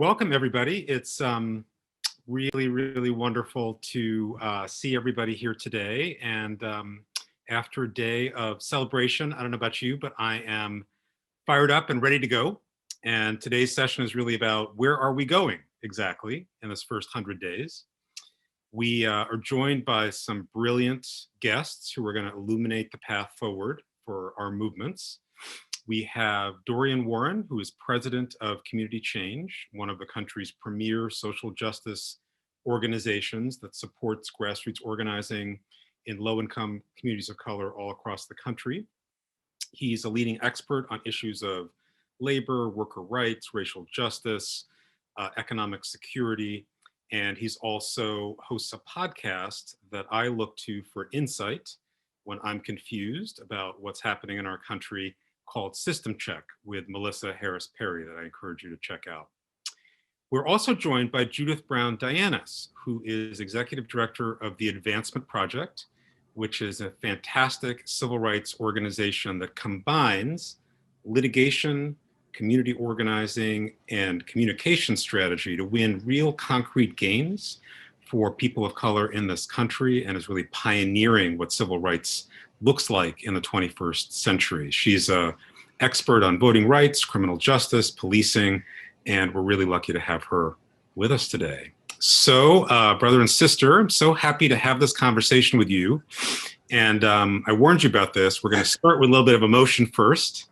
welcome everybody. It's really wonderful to see everybody here today. And after a day of celebration, I don't know about you, but I am fired up and ready to go. And today's session is really about where are we going exactly in this first 100 days. We are joined by some brilliant guests who are going to illuminate the path forward for our movements. We have Dorian Warren, who is president of Community Change, one of the country's premier social justice organizations that supports grassroots organizing in low-income communities of color all across the country. He's a leading expert on issues of labor, worker rights, racial justice, economic security, and he's also hosts a podcast that I look to for insight when I'm confused about what's happening in our country, called System Check with Melissa Harris Perry, that I encourage you to check out. We're also joined by Judith Browne Dianis, who is executive director of the Advancement Project, which is a fantastic civil rights organization that combines litigation, community organizing, and communication strategy to win real concrete gains for people of color in this country, and is really pioneering what civil rights looks like in the 21st century. She's an expert on voting rights, criminal justice, policing, and we're really lucky to have her with us today. So, brother and sister, I'm so happy to have this conversation with you. And I warned you about this. We're going to start with a little bit of emotion first.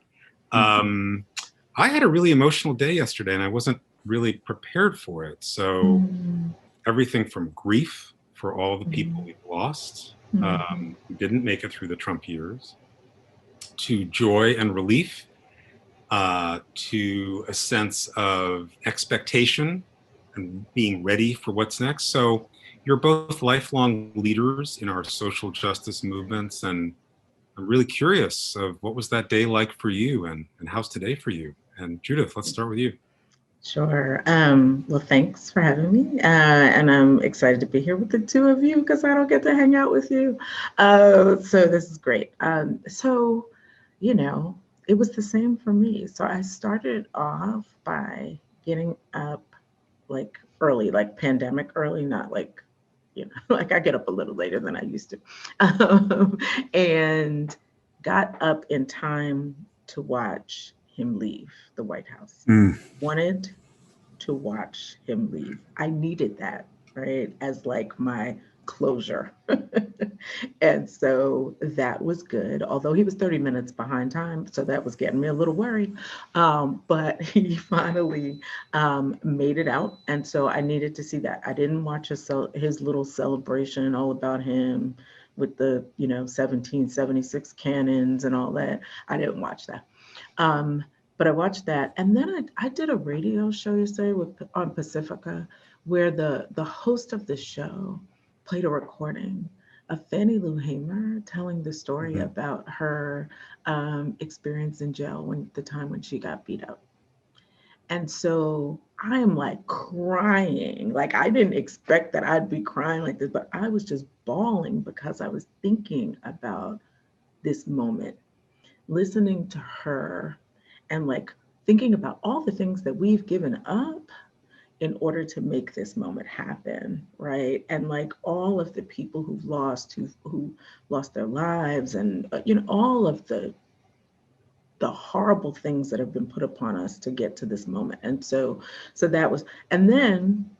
I had a really emotional day yesterday, and I wasn't really prepared for it. So everything from grief for all the people we've lost, who didn't make it through the Trump years, to joy and relief, to a sense of expectation and being ready for what's next. So you're both lifelong leaders in our social justice movements, and I'm really curious of what was that day like for you, and how's today for you? And Judith, let's start with you. Sure. Well, thanks for having me. And I'm excited to be here with the two of you because I don't get to hang out with you. So this is great. So, you know, it was the same for me. So I started off by getting up like early, like pandemic early, not like, you know, like I get up a little later than I used to, and got up in time to watch him leave the White House. Wanted to watch him leave. I needed that, right? As like my closure. And so that was good, although he was 30 minutes behind time. So that was getting me a little worried. But he finally made it out. And so I needed to see that. I didn't watch his little celebration all about him with the, 1776 cannons and all that. I didn't watch that. But I watched that. And then I did a radio show yesterday on Pacifica, where the host of the show played a recording of Fannie Lou Hamer telling the story about her experience in jail the time when she got beat up. And so I am like crying. Like I didn't expect that I'd be crying like this, but I was just bawling because I was thinking about this moment, listening to her and like thinking about all the things that we've given up in order to make this moment happen, right? And like all of the people who lost their lives, and all of the horrible things that have been put upon us to get to this moment. And so that was, and then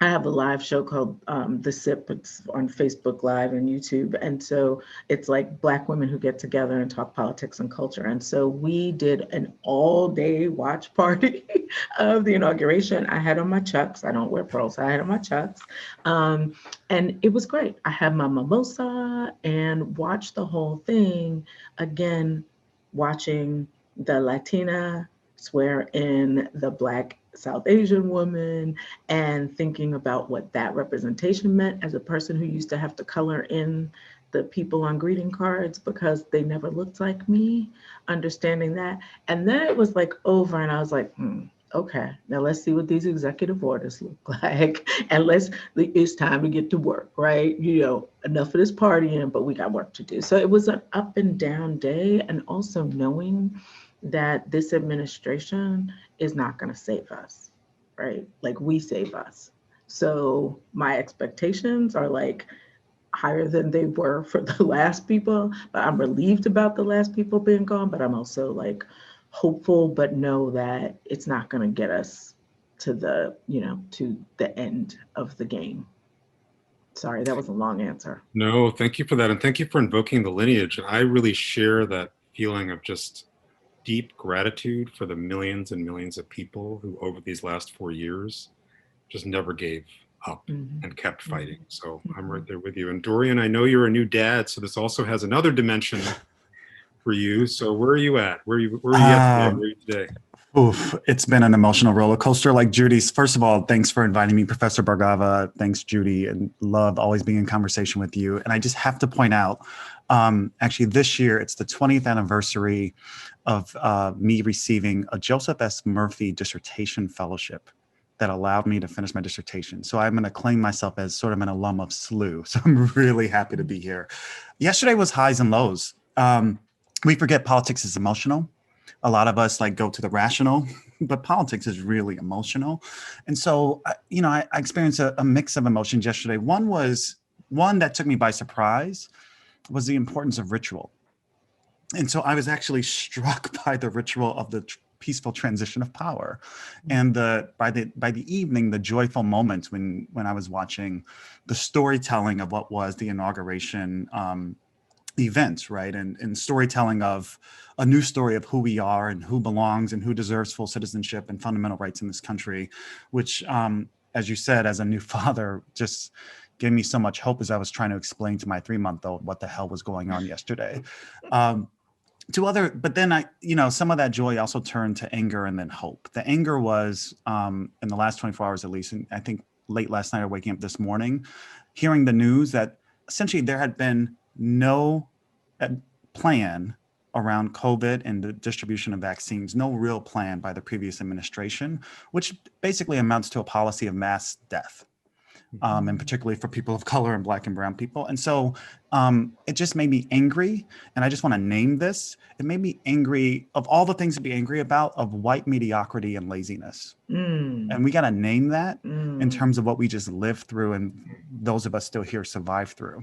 I have a live show called The Sip. It's on Facebook Live and YouTube. And so it's like Black women who get together and talk politics and culture. And so we did an all-day watch party of the inauguration. I had on my Chucks. I don't wear pearls. I had on my Chucks. And it was great. I had my mimosa and watched the whole thing. Again, watching the Latina swear in the Black South Asian woman and thinking about what that representation meant as a person who used to have to color in the people on greeting cards because they never looked like me, understanding that. And then it was like over and I was like, okay, now let's see what these executive orders look like. And it's time to get to work, right? Enough of this partying, but we got work to do. So it was an up and down day, and also knowing that this administration is not going to save us, right? Like we save us. So my expectations are like higher than they were for the last people, but I'm relieved about the last people being gone, but I'm also like hopeful, but know that it's not going to get us to the, to the end of the game. Sorry, that was a long answer. No, thank you for that. And thank you for invoking the lineage. And I really share that feeling of just deep gratitude for the millions and millions of people who over these last 4 years just never gave up and kept fighting. So I'm right there with you. And Dorian, I know you're a new dad, so this also has another dimension for you. So where are you at? Where are you yesterday? Where are you today? Oof, it's been an emotional roller coaster. Like Judy's, first of all, thanks for inviting me, Professor Bhargava. Thanks, Judy, and love always being in conversation with you. And I just have to point out, actually this year, it's the 20th anniversary of me receiving a Joseph S. Murphy dissertation fellowship that allowed me to finish my dissertation. So I'm going to claim myself as sort of an alum of SLU. So I'm really happy to be here. Yesterday was highs and lows. We forget politics is emotional. A lot of us like go to the rational, but politics is really emotional. And so, I experienced a mix of emotions yesterday. One that took me by surprise was the importance of ritual. And so I was actually struck by the ritual of the peaceful transition of power. And by the evening, the joyful moments when I was watching the storytelling of what was the inauguration events, right? And storytelling of a new story of who we are and who belongs and who deserves full citizenship and fundamental rights in this country, which, as you said, as a new father, just gave me so much hope as I was trying to explain to my 3-month-old what the hell was going on yesterday. But then some of that joy also turned to anger and then hope. The anger was in the last 24 hours at least, and I think late last night or waking up this morning, hearing the news that essentially there had been no plan around COVID and the distribution of vaccines, no real plan by the previous administration, which basically amounts to a policy of mass death, and particularly for people of color and Black and brown people. And so it just made me angry. And I just want to name this. It made me angry of all the things to be angry about, of white mediocrity and laziness. And we got to name that in terms of what we just lived through and those of us still here survived through.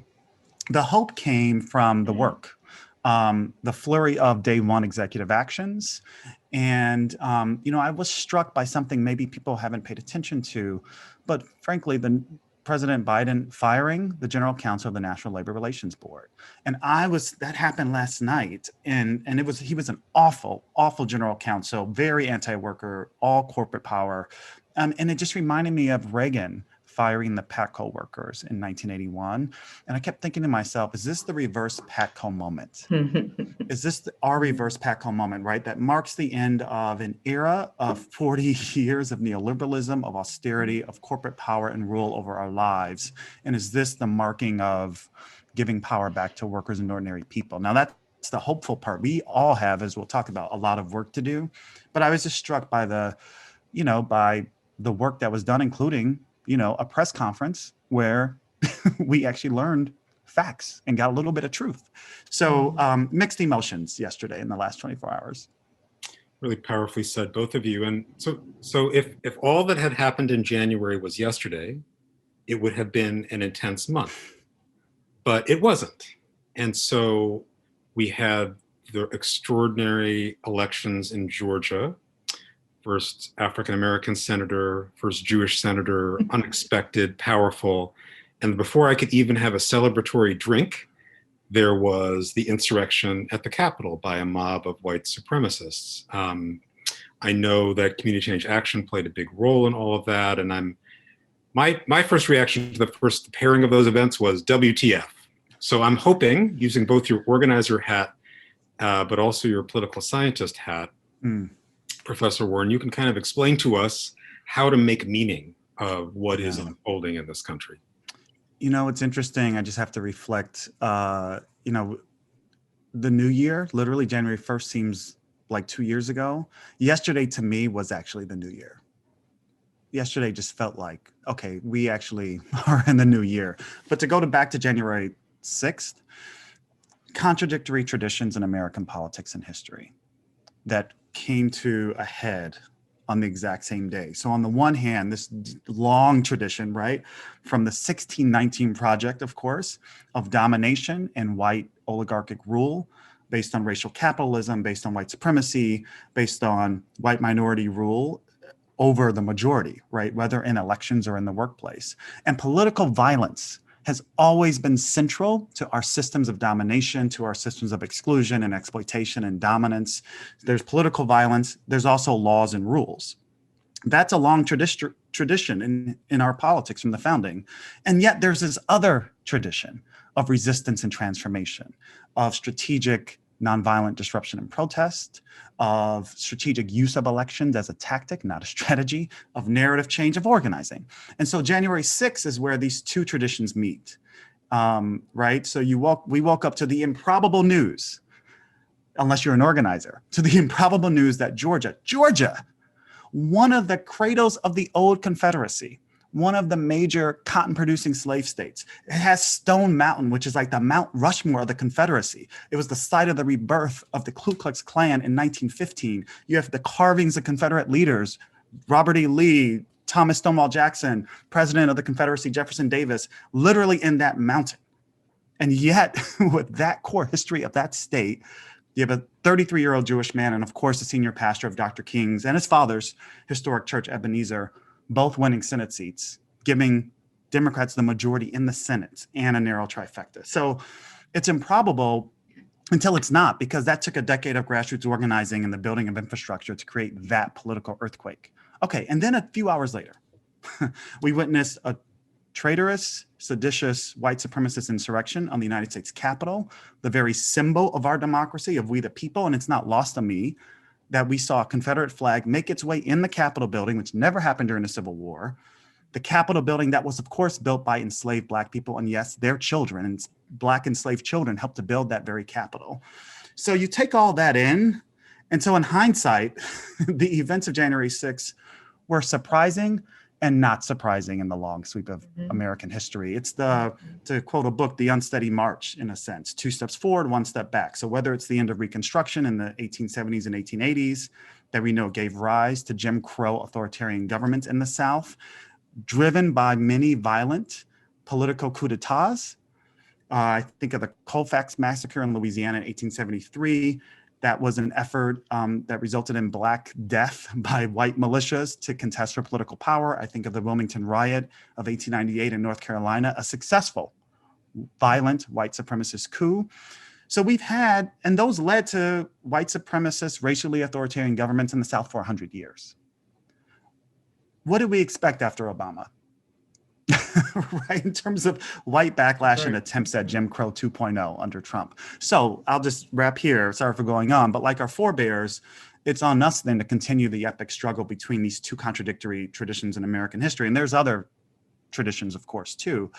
The hope came from the work, the flurry of day one executive actions. And, I was struck by something maybe people haven't paid attention to, but frankly, the President Biden firing the general counsel of the National Labor Relations Board. And that happened last night. And he was an awful, awful general counsel, very anti-worker, all corporate power. And it just reminded me of Reagan firing the PATCO workers in 1981. And I kept thinking to myself, is this the reverse PATCO moment? Is this our reverse PATCO moment, right? That marks the end of an era of 40 years of neoliberalism, of austerity, of corporate power and rule over our lives. And is this the marking of giving power back to workers and ordinary people? Now that's the hopeful part. We all have, as we'll talk about, a lot of work to do. But I was just struck by the work that was done, including a press conference where we actually learned facts and got a little bit of truth. So mixed emotions yesterday in the last 24 hours. Really powerfully said, both of you. And so if all that had happened in January was yesterday, it would have been an intense month, but it wasn't. And so we had the extraordinary elections in Georgia. First African-American senator, first Jewish senator, unexpected, powerful. And before I could even have a celebratory drink, there was the insurrection at the Capitol by a mob of white supremacists. I know that Community Change Action played a big role in all of that. And my first reaction to the first pairing of those events was WTF. So I'm hoping, using both your organizer hat, but also your political scientist hat, Professor Warren, you can kind of explain to us how to make meaning of what is unfolding in this country. It's interesting. I just have to reflect, the new year, literally January 1st seems like 2 years ago. Yesterday to me was actually the new year. Yesterday just felt like, okay, we actually are in the new year. But to go back to January 6th, contradictory traditions in American politics and history that came to a head on the exact same day. So on the one hand, this long tradition, right, from the 1619 Project, of course, of domination and white oligarchic rule based on racial capitalism, based on white supremacy, based on white minority rule over the majority, right, whether in elections or in the workplace. And political violence has always been central to our systems of domination, to our systems of exclusion and exploitation and dominance. There's political violence. There's also laws and rules. That's a long tradition in our politics from the founding. And yet there's this other tradition of resistance and transformation, of strategic nonviolent disruption and protest, of strategic use of elections as a tactic, not a strategy, of narrative change, of organizing. And so January 6th is where these two traditions meet, right? So we woke up to the improbable news, unless you're an organizer, to the improbable news that Georgia, one of the cradles of the old Confederacy, one of the major cotton-producing slave states. It has Stone Mountain, which is like the Mount Rushmore of the Confederacy. It was the site of the rebirth of the Ku Klux Klan in 1915. You have the carvings of Confederate leaders, Robert E. Lee, Thomas Stonewall Jackson, President of the Confederacy, Jefferson Davis, literally in that mountain. And yet, with that core history of that state, you have a 33-year-old Jewish man, and of course, the senior pastor of Dr. King's and his father's historic church, Ebenezer, both winning Senate seats, giving Democrats the majority in the Senate and a narrow trifecta. So it's improbable until it's not, because that took a decade of grassroots organizing and the building of infrastructure to create that political earthquake. Okay, and then a few hours later, we witnessed a traitorous, seditious, white supremacist insurrection on the United States Capitol, the very symbol of our democracy, of we the people, and it's not lost on me that we saw a Confederate flag make its way in the Capitol building, which never happened during the Civil War. The Capitol building that was, of course, built by enslaved Black people, and yes, their children, and Black enslaved children helped to build that very Capitol. So you take all that in, and so in hindsight, the events of January 6th were surprising and not surprising in the long sweep of American history. It's to quote a book, the unsteady march, in a sense, 2 steps forward, 1 step back. So whether it's the end of Reconstruction in the 1870s and 1880s that we know gave rise to Jim Crow authoritarian governments in the South, driven by many violent political coups d'etats. I think of the Colfax Massacre in Louisiana in 1873. That was an effort that resulted in Black death by white militias to contest for political power. I think of the Wilmington Riot of 1898 in North Carolina, a successful, violent white supremacist coup. So we've had, and those led to white supremacist, racially authoritarian governments in the South for 100 years. What did we expect after Obama? Right, in terms of white backlash and attempts at Jim Crow 2.0 under Trump. So I'll just wrap here. Sorry for going on, but like our forebears, it's on us then to continue the epic struggle between these two contradictory traditions in American history. And there's other traditions, of course, too.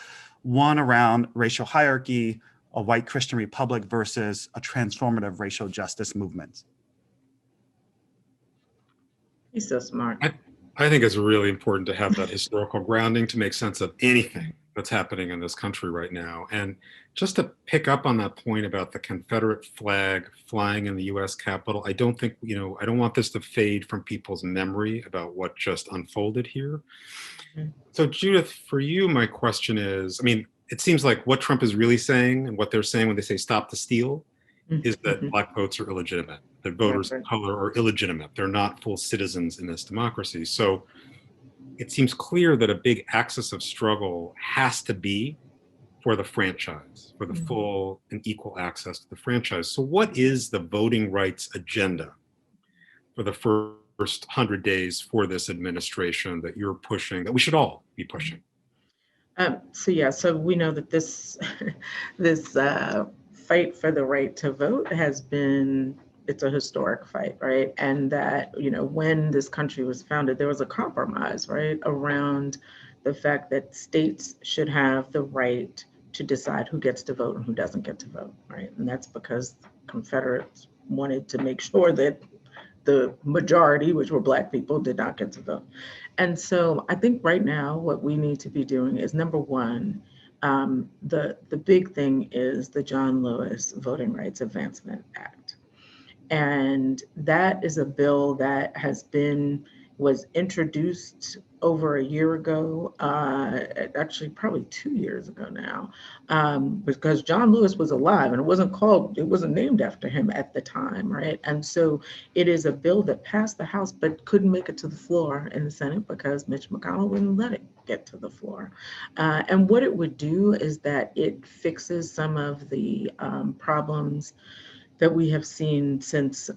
One around racial hierarchy, a white Christian republic versus a transformative racial justice movement. He's so smart. I think it's really important to have that historical grounding to make sense of anything that's happening in this country right now. And just to pick up on that point about the Confederate flag flying in the US Capitol, I don't think, I don't want this to fade from people's memory about what just unfolded here. Mm-hmm. So Judith, for you, my question is, it seems like what Trump is really saying and what they're saying when they say stop the steal is that Black votes are illegitimate, that voters of color are illegitimate. They're not full citizens in this democracy. So it seems clear that a big axis of struggle has to be for the franchise, for the full and equal access to the franchise. So what is the voting rights agenda for the first 100 days for this administration that you're pushing, that we should all be pushing? So we know that this fight for the right to vote it's a historic fight, right? And that, when this country was founded, there was a compromise, right, around the fact that states should have the right to decide who gets to vote and who doesn't get to vote, right? And that's because Confederates wanted to make sure that the majority, which were Black people, did not get to vote. And so I think right now what we need to be doing is, number one, the big thing is the John Lewis Voting Rights Advancement Act. And that is a bill that has been was introduced over a year ago, actually probably 2 years ago now, because John Lewis was alive and it wasn't named after him at the time, right? And so it is a bill that passed the House but couldn't make it to the floor in the Senate because Mitch McConnell wouldn't let it get to the floor. And what it would do is that it fixes some of the problems that we have seen since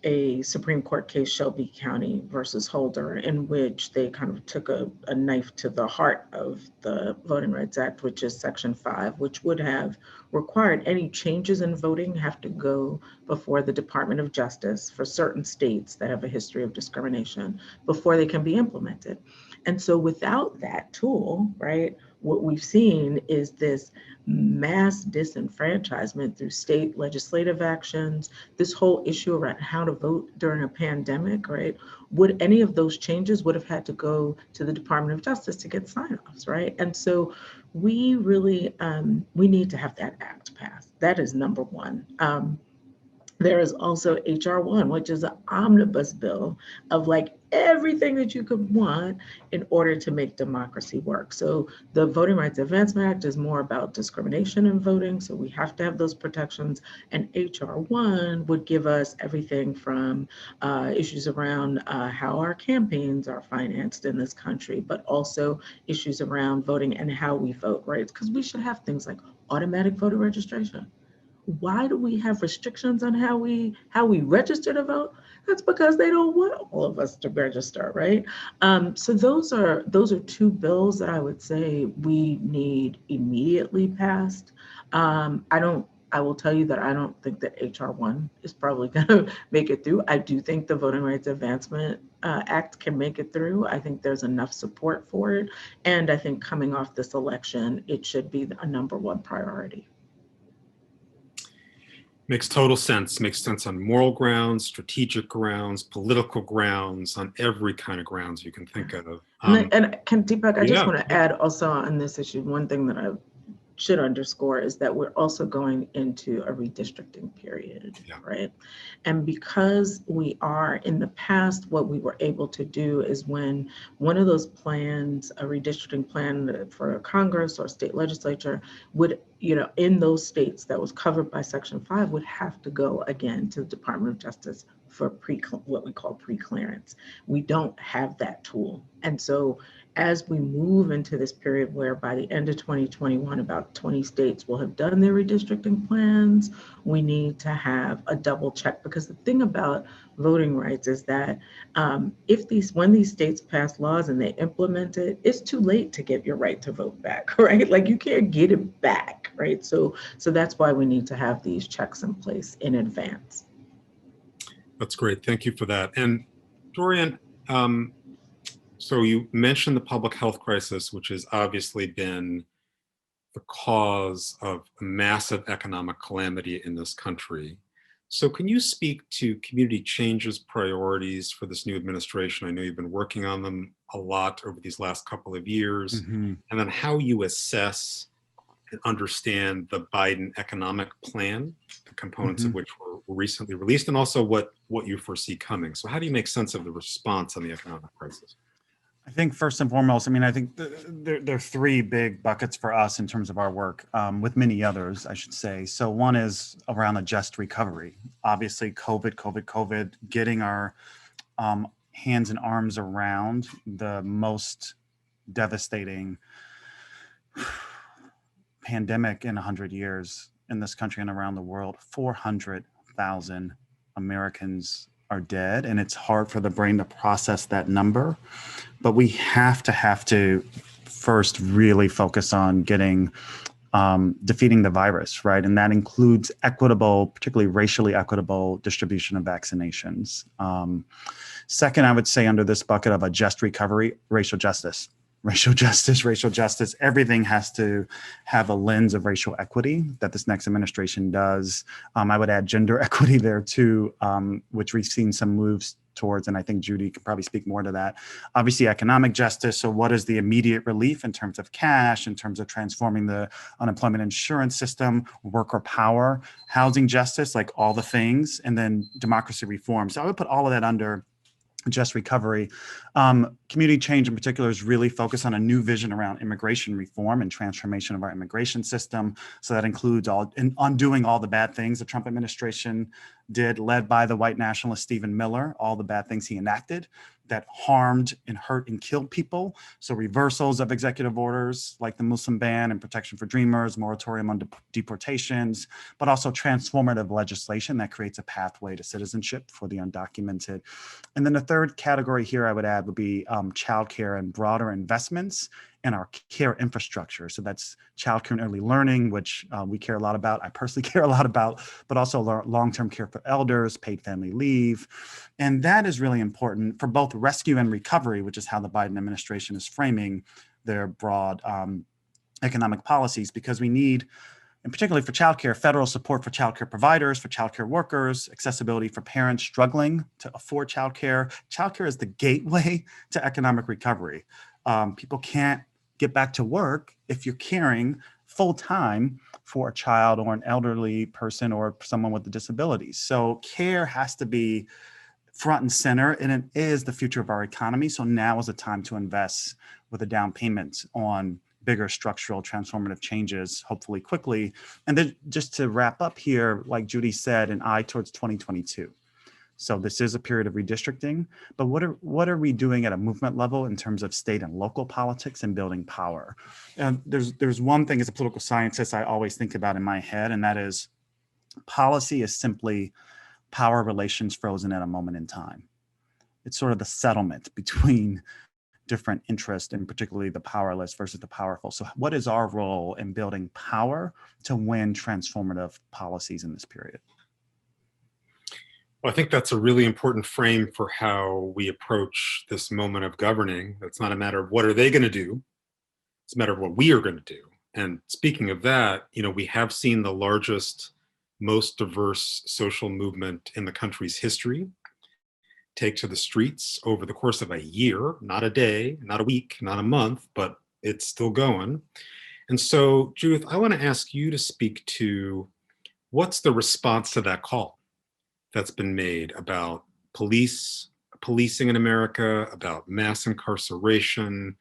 a Supreme Court case, Shelby County versus Holder, in which they kind of took a knife to the heart of the Voting Rights Act, which is Section 5, which would have required any changes in voting have to go before the Department of Justice for certain states that have a history of discrimination before they can be implemented. And so without that tool, right, what we've seen is this mass disenfranchisement through state legislative actions, this whole issue around how to vote during a pandemic, right? Would any of those changes would have had to go to the Department of Justice to get sign-offs, right? And so we really, we need to have that act passed. That is number one. There is also HR 1, which is an omnibus bill of like everything that you could want in order to make democracy work. So the Voting Rights Advancement Act is more about discrimination in voting. So we have to have those protections. And HR 1 would give us everything from issues around how our campaigns are financed in this country, but also issues around voting and how we vote, right? Because we should have things like automatic voter registration. Why do we have restrictions on how we register to vote? That's because they don't want all of us to register, right? So those are two bills that I would say we need immediately passed. I will tell you that I don't think that HR 1 is probably going to make it through. I do think the Voting Rights Advancement Act can make it through. I think there's enough support for it. And I think coming off this election, it should be a number one priority. Makes total sense. Makes sense on moral grounds, strategic grounds, political grounds, on every kind of grounds you can think of. And Deepak, I just want to add also on this issue, one thing that I should underscore is that we're also going into a redistricting period, right? And because we are in the past, what we were able to do is when one of those plans, a redistricting plan for a Congress or state legislature would, in those states that was covered by Section 5 would have to go again to the Department of Justice for what we call pre-clearance. We don't have that tool. And so as we move into this period where by the end of 2021, about 20 states will have done their redistricting plans, we need to have a double check, because the thing about voting rights is that when these states pass laws and they implement it, it's too late to get your right to vote back, right? Like you can't get it back, right? So that's why we need to have these checks in place in advance. That's great. Thank you for that. And Dorian, so you mentioned the public health crisis, which has obviously been the cause of a massive economic calamity in this country. So can you speak to community changes priorities for this new administration? I know you've been working on them a lot over these last couple of years, and then how you assess and understand the Biden economic plan, the components of which were recently released, and also what you foresee coming. So how do you make sense of the response on the economic crisis? I think first and foremost, I think there are three big buckets for us in terms of our work, with many others, I should say. So one is around a just recovery. Obviously, COVID, getting our hands and arms around the most devastating pandemic in 100 years in this country and around the world. 400,000 Americans are dead, and it's hard for the brain to process that number. But we have to first really focus on getting defeating the virus, right? And that includes equitable, particularly racially equitable distribution of vaccinations. Second, I would say under this bucket of a just recovery, racial justice. Everything has to have a lens of racial equity that this next administration does. I would add gender equity there too, which we've seen some moves towards, and I think Judy could probably speak more to that. Obviously, economic justice. So what is the immediate relief in terms of cash, in terms of transforming the unemployment insurance system, worker power, housing justice, like all the things, and then democracy reform. So I would put all of that under just recovery. Community change in particular is really focused on a new vision around immigration reform and transformation of our immigration system. So that includes undoing all the bad things the Trump administration did, led by the white nationalist Stephen Miller, all the bad things he enacted that harmed and hurt and killed people. So reversals of executive orders like the Muslim ban and protection for dreamers, moratorium on deportations, but also transformative legislation that creates a pathway to citizenship for the undocumented. And then the third category here I would add would be childcare and broader investments in our care infrastructure. So that's childcare and early learning, which we care a lot about. I personally care a lot about, but also long-term care for elders, paid family leave. And that is really important for both rescue and recovery, which is how the Biden administration is framing their broad economic policies, because we need, and particularly for childcare, federal support for childcare providers, for childcare workers, accessibility for parents struggling to afford childcare. Childcare is the gateway to economic recovery. People can't get back to work if you're caring full-time for a child or an elderly person or someone with a disability. So care has to be front and center, and it is the future of our economy. So now is the time to invest with a down payment on bigger structural transformative changes, hopefully quickly. And then just to wrap up here, like Judy said, an eye towards 2022. So this is a period of redistricting, but what are we doing at a movement level in terms of state and local politics and building power? And there's one thing as a political scientist I always think about in my head, and that is policy is simply power relations frozen at a moment in time. It's sort of the settlement between different interests, and particularly the powerless versus the powerful. So what is our role in building power to win transformative policies in this period? Well, I think that's a really important frame for how we approach this moment of governing. It's not a matter of what are they going to do. It's a matter of what we are going to do. And speaking of that, we have seen the largest, most diverse social movement in the country's history take to the streets over the course of a year, not a day, not a week, not a month, but it's still going. And so, Judith, I want to ask you to speak to what's the response to that call that's been made about policing in America, about mass incarceration.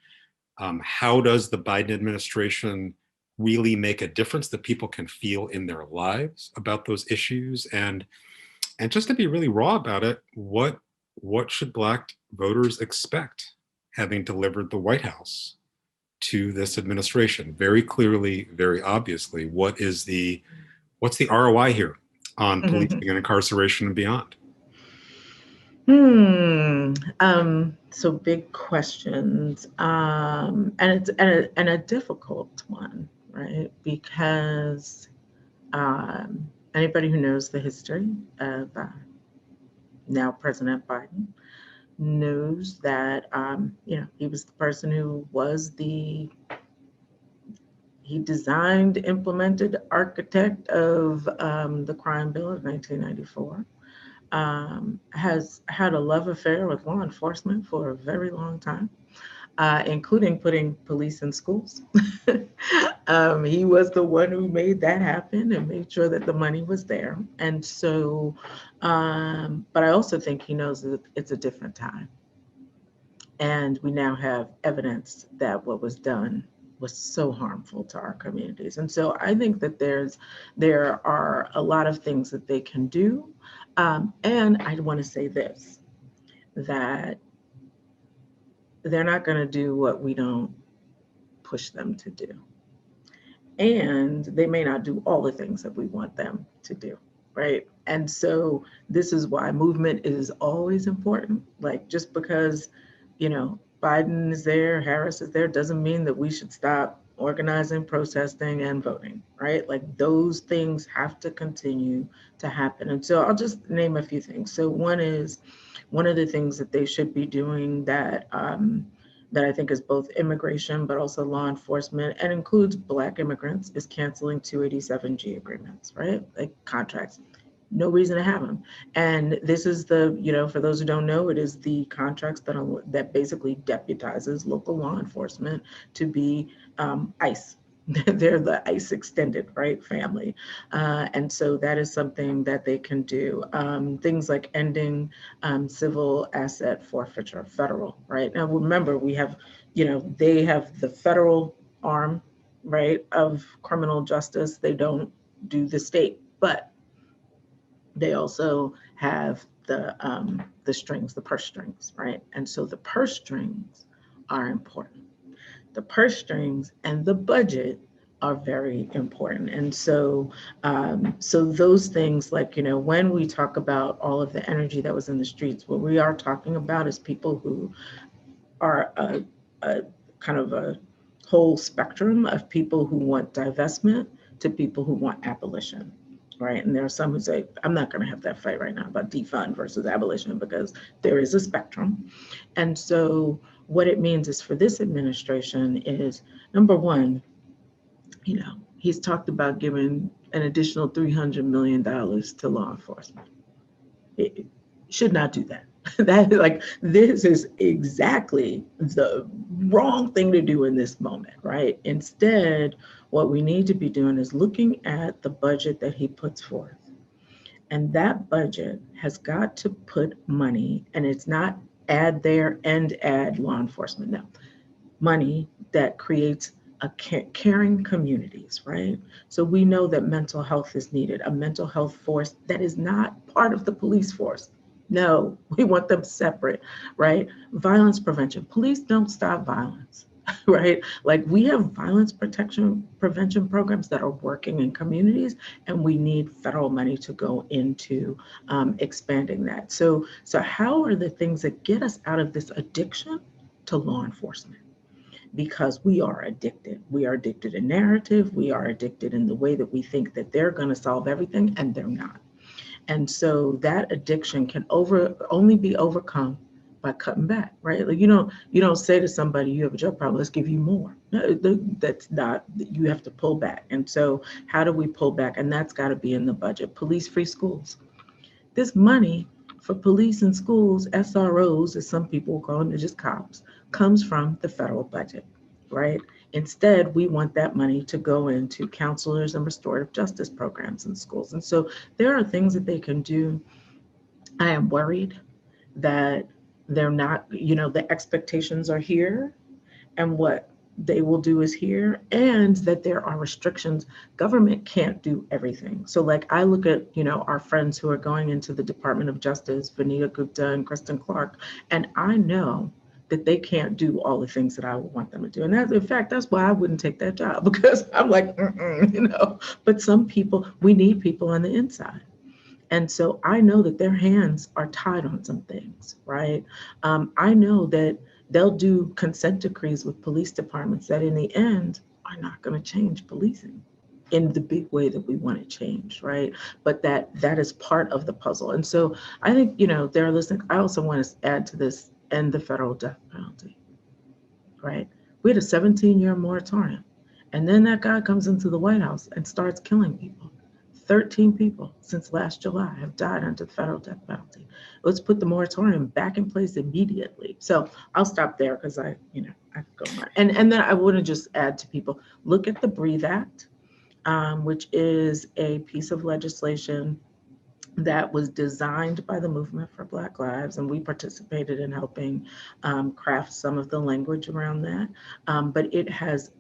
How does the Biden administration really make a difference that people can feel in their lives about those issues? And just to be really raw about it, what should Black voters expect, having delivered the White House to this administration? Very clearly, very obviously, what's the ROI here on policing and incarceration and beyond? So big questions, and it's a difficult one, right? Because anybody who knows the history of now President Biden knows that he was the person who was he designed, implemented, architect of the crime bill of 1994. Has had a love affair with law enforcement for a very long time, including putting police in schools. He was the one who made that happen and made sure that the money was there. And so, but I also think he knows that it's a different time. And we now have evidence that what was done was so harmful to our communities. And so I think that there are a lot of things that they can do. And I want to say this, that they're not going to do what we don't push them to do. And they may not do all the things that we want them to do, right? And so this is why movement is always important. Like, just because, Biden is there, Harris is there, doesn't mean that we should stop organizing, protesting, and voting, right? Like, those things have to continue to happen. And so I'll just name a few things. So one of the things that they should be doing that I think is both immigration, but also law enforcement, and includes Black immigrants, is canceling 287G agreements, right? Like contracts. No reason to have them. And this is for those who don't know, it is the contracts that basically deputizes local law enforcement to be ICE, They're the ICE extended, right, family. And so that is something that they can do. Things like ending civil asset forfeiture, federal, right? Now, remember, we have, they have the federal arm, right, of criminal justice. They don't do the state, but they also have the strings, the purse strings, right? And so the purse strings are important. The purse strings and the budget are very important. And so, so those things, like, when we talk about all of the energy that was in the streets, what we are talking about is people who are a kind of a whole spectrum of people who want divestment to people who want abolition, right? And there are some who say, I'm not going to have that fight right now about defund versus abolition, because there is a spectrum. And so what it means is, for this administration is, number one, he's talked about giving an additional $300 million to law enforcement. It should not do that. This is exactly the wrong thing to do in this moment, right? Instead, what we need to be doing is looking at the budget that he puts forth. And that budget has got to put money, and it's not add there and add law enforcement. No, money that creates a caring communities, right? So we know that mental health is needed, a mental health force that is not part of the police force. No, we want them separate, right? Violence prevention. Police don't stop violence, right? Like, we have violence prevention programs that are working in communities, and we need federal money to go into expanding that. So how are the things that get us out of this addiction to law enforcement? Because we are addicted. We are addicted in narrative. We are addicted in the way that we think that they're going to solve everything, and they're not. And so that addiction can only be overcome by cutting back, right? Like, you don't say to somebody, you have a drug problem, let's give you more. No, that's not, you have to pull back. And so how do we pull back? And that's got to be in the budget. Police-free schools. This money for police and schools, SROs, as some people call them, they're just cops, comes from the federal budget, right? Instead, we want that money to go into counselors and restorative justice programs in schools. And so there are things that they can do. I am worried that they're not, the expectations are here, and what they will do is here, and that there are restrictions. Government can't do everything. So, like, I look at, our friends who are going into the Department of Justice, Vanita Gupta and Kristen Clark, and I know that they can't do all the things that I would want them to do. And in fact, that's why I wouldn't take that job, because I'm like, but some people, we need people on the inside. And so I know that their hands are tied on some things, right? I know that they'll do consent decrees with police departments that in the end are not going to change policing in the big way that we want it changed, right? But that is part of the puzzle. And so I think, they're listening. I also want to add to this, end the federal death penalty, right? We had a 17-year moratorium. And then that guy comes into the White House and starts killing people. 13 people since last July have died under the federal death penalty. Let's put the moratorium back in place immediately. So I'll stop there, because I could go on. And then I want to just add to people, look at the Breathe Act, which is a piece of legislation that was designed by the Movement for Black Lives, and we participated in helping craft some of the language around that. But it has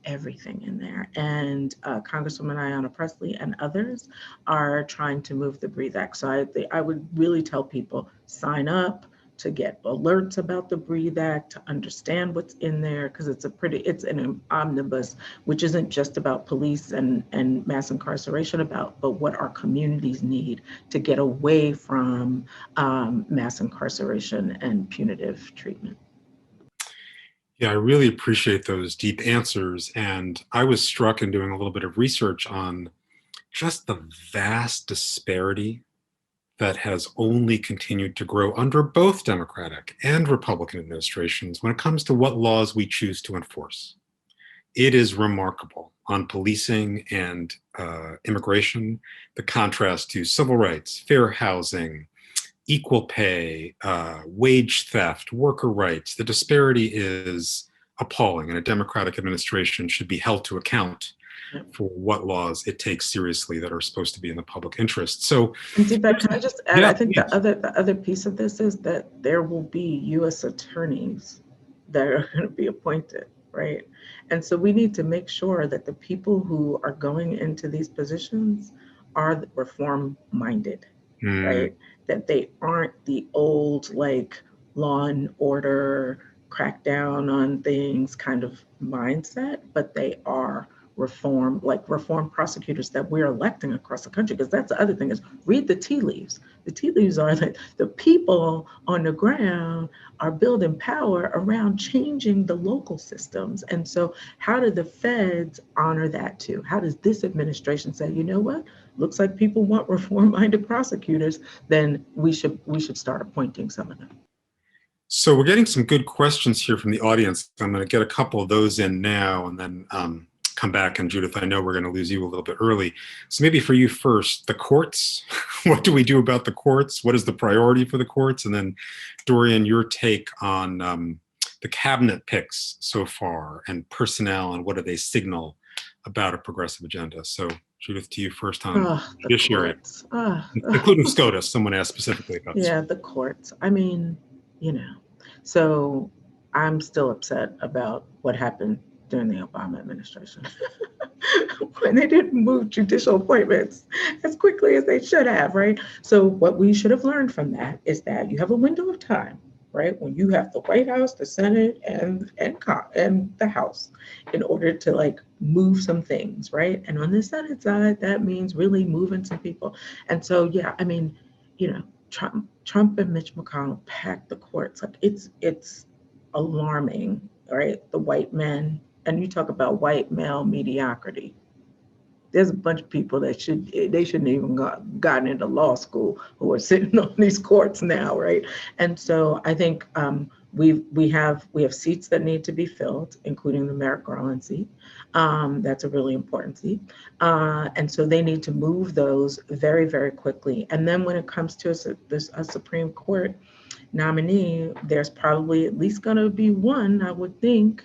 everything in there. And Congresswoman Ayanna Pressley and others are trying to move the Breathe Act. So I would really tell people, sign up to get alerts about the Breathe Act, to understand what's in there, because it's an omnibus, which isn't just about police and mass incarceration, but what our communities need to get away from mass incarceration and punitive treatment. Yeah, I really appreciate those deep answers. And I was struck in doing a little bit of research on just the vast disparity that has only continued to grow under both Democratic and Republican administrations when it comes to what laws we choose to enforce. It is remarkable on policing and immigration, the contrast to civil rights, fair housing, equal pay, wage theft, worker rights. The disparity is appalling, and a Democratic administration should be held to account for what laws it takes seriously that are supposed to be in the public interest. So, and Deepak, can I just add? yeah, I think please. the other piece of this is that there will be U.S. attorneys that are going to be appointed, right? And so we need to make sure that the people who are going into these positions are reform-minded, right? That they aren't the old, like, law and order, crackdown on things kind of mindset, but they are reform prosecutors that we're electing across the country. Because that's the other thing is read the tea leaves. The tea leaves are that the people on the ground are building power around changing the local systems. And so how do the feds honor that too? How does this administration say, you know what, looks like people want reform-minded prosecutors, then we should start appointing some of them. So we're getting some good questions here from the audience. I'm going to get a couple of those in now and then come back. And Judith, I know we're going to lose you a little bit early. So maybe for you first, the courts. What do we do about the courts? What is the priority for the courts? And then Dorian, your take on the cabinet picks so far and personnel and what do they signal about a progressive agenda? So Judith, to you first on judiciary, including SCOTUS. Someone asked specifically about this. Yeah, the courts. I mean, you know, so I'm still upset about what happened during the Obama administration when they didn't move judicial appointments as quickly as they should have, right? So what we should have learned from that is that you have a window of time, right? When you have the White House, the Senate, and the House in order to like move some things, right? And on the Senate side, that means really moving some people. And so, yeah, I mean, you know, Trump and Mitch McConnell packed the courts. Like it's alarming, right? The white men, and you talk about white male mediocrity. There's a bunch of people that shouldn't even gotten into law school who are sitting on these courts now, right? And so I think we have seats that need to be filled, including the Merrick Garland seat. That's a really important seat. And so they need to move those very, very quickly. And then when it comes to a Supreme Court nominee, there's probably at least going to be one, I would think,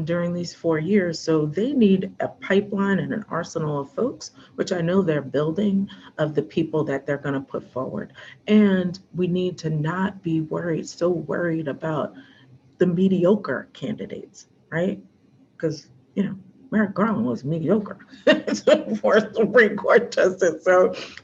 during these 4 years. So they need a pipeline and an arsenal of folks, which I know they're building, of the people that they're going to put forward. And we need to not be so worried about the mediocre candidates, right? Because, you know, Merrick Garland was mediocre for a Supreme Court justice.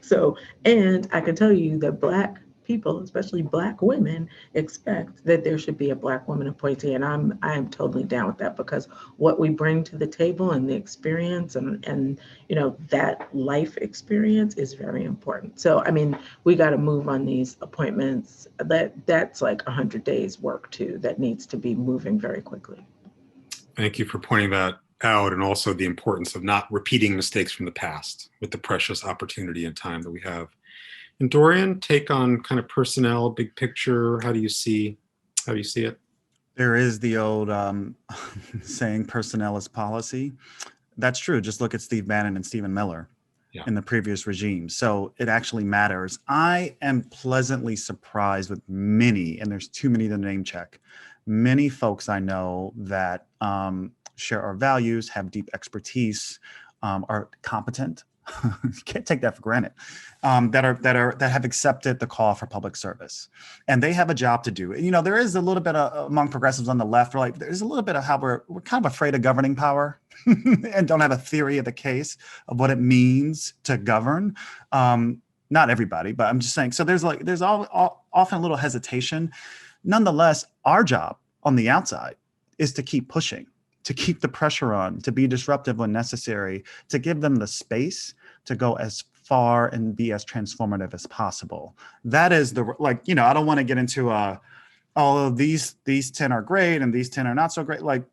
So, and I can tell you that Black people, especially Black women, expect that there should be a Black woman appointee, and I am totally down with that, because what we bring to the table and the experience and you know, that life experience is very important. So I mean, we got to move on these appointments. That's like 100 days work too, that needs to be moving very quickly. Thank you for pointing that out, and also the importance of not repeating mistakes from the past with the precious opportunity and time that we have. And Dorian, take on kind of personnel, big picture. How do you see it? There is the old saying, personnel is policy. That's true. Just look at Steve Bannon and Stephen Miller in the previous regime. So it actually matters. I am pleasantly surprised with many, and there's too many to name check, many folks I know that share our values, have deep expertise, are competent. You can't take that for granted. That have accepted the call for public service, and they have a job to do. You know, there is a little bit of, among progressives on the left, like there's a little bit of how we're kind of afraid of governing power and don't have a theory of the case of what it means to govern. Not everybody, but I'm just saying. So there's often a little hesitation. Nonetheless, our job on the outside is to keep pushing, to keep the pressure on, to be disruptive when necessary, to give them the space to go as far and be as transformative as possible. That is I don't want to get into these 10 are great and these 10 are not so great. Like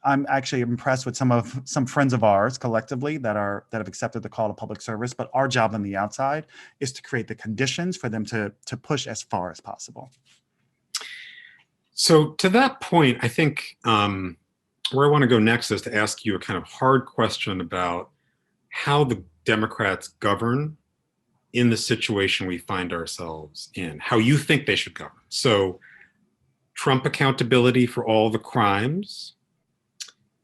I'm actually impressed with some friends of ours collectively that have accepted the call to public service, but our job on the outside is to create the conditions for them to push as far as possible. So to that point, I think where I want to go next is to ask you a kind of hard question about how the Democrats govern in the situation we find ourselves in, how you think they should govern. So Trump accountability for all the crimes.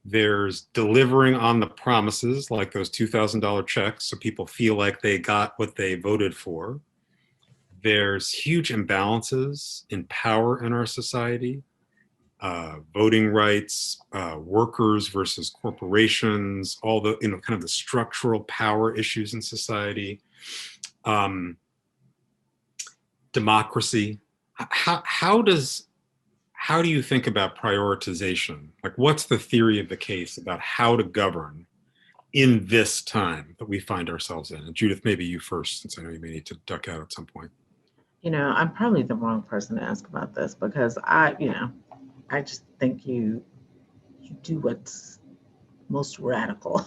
There's delivering on the promises, like those $2,000 checks, so people feel like they got what they voted for. There's huge imbalances in power in our society, voting rights, workers versus corporations, all the, kind of the structural power issues in society, democracy. How do you think about prioritization? Like, what's the theory of the case about how to govern in this time that we find ourselves in? And Judith, maybe you first, since I know you may need to duck out at some point. I'm probably the wrong person to ask about this because I just think you do what's most radical.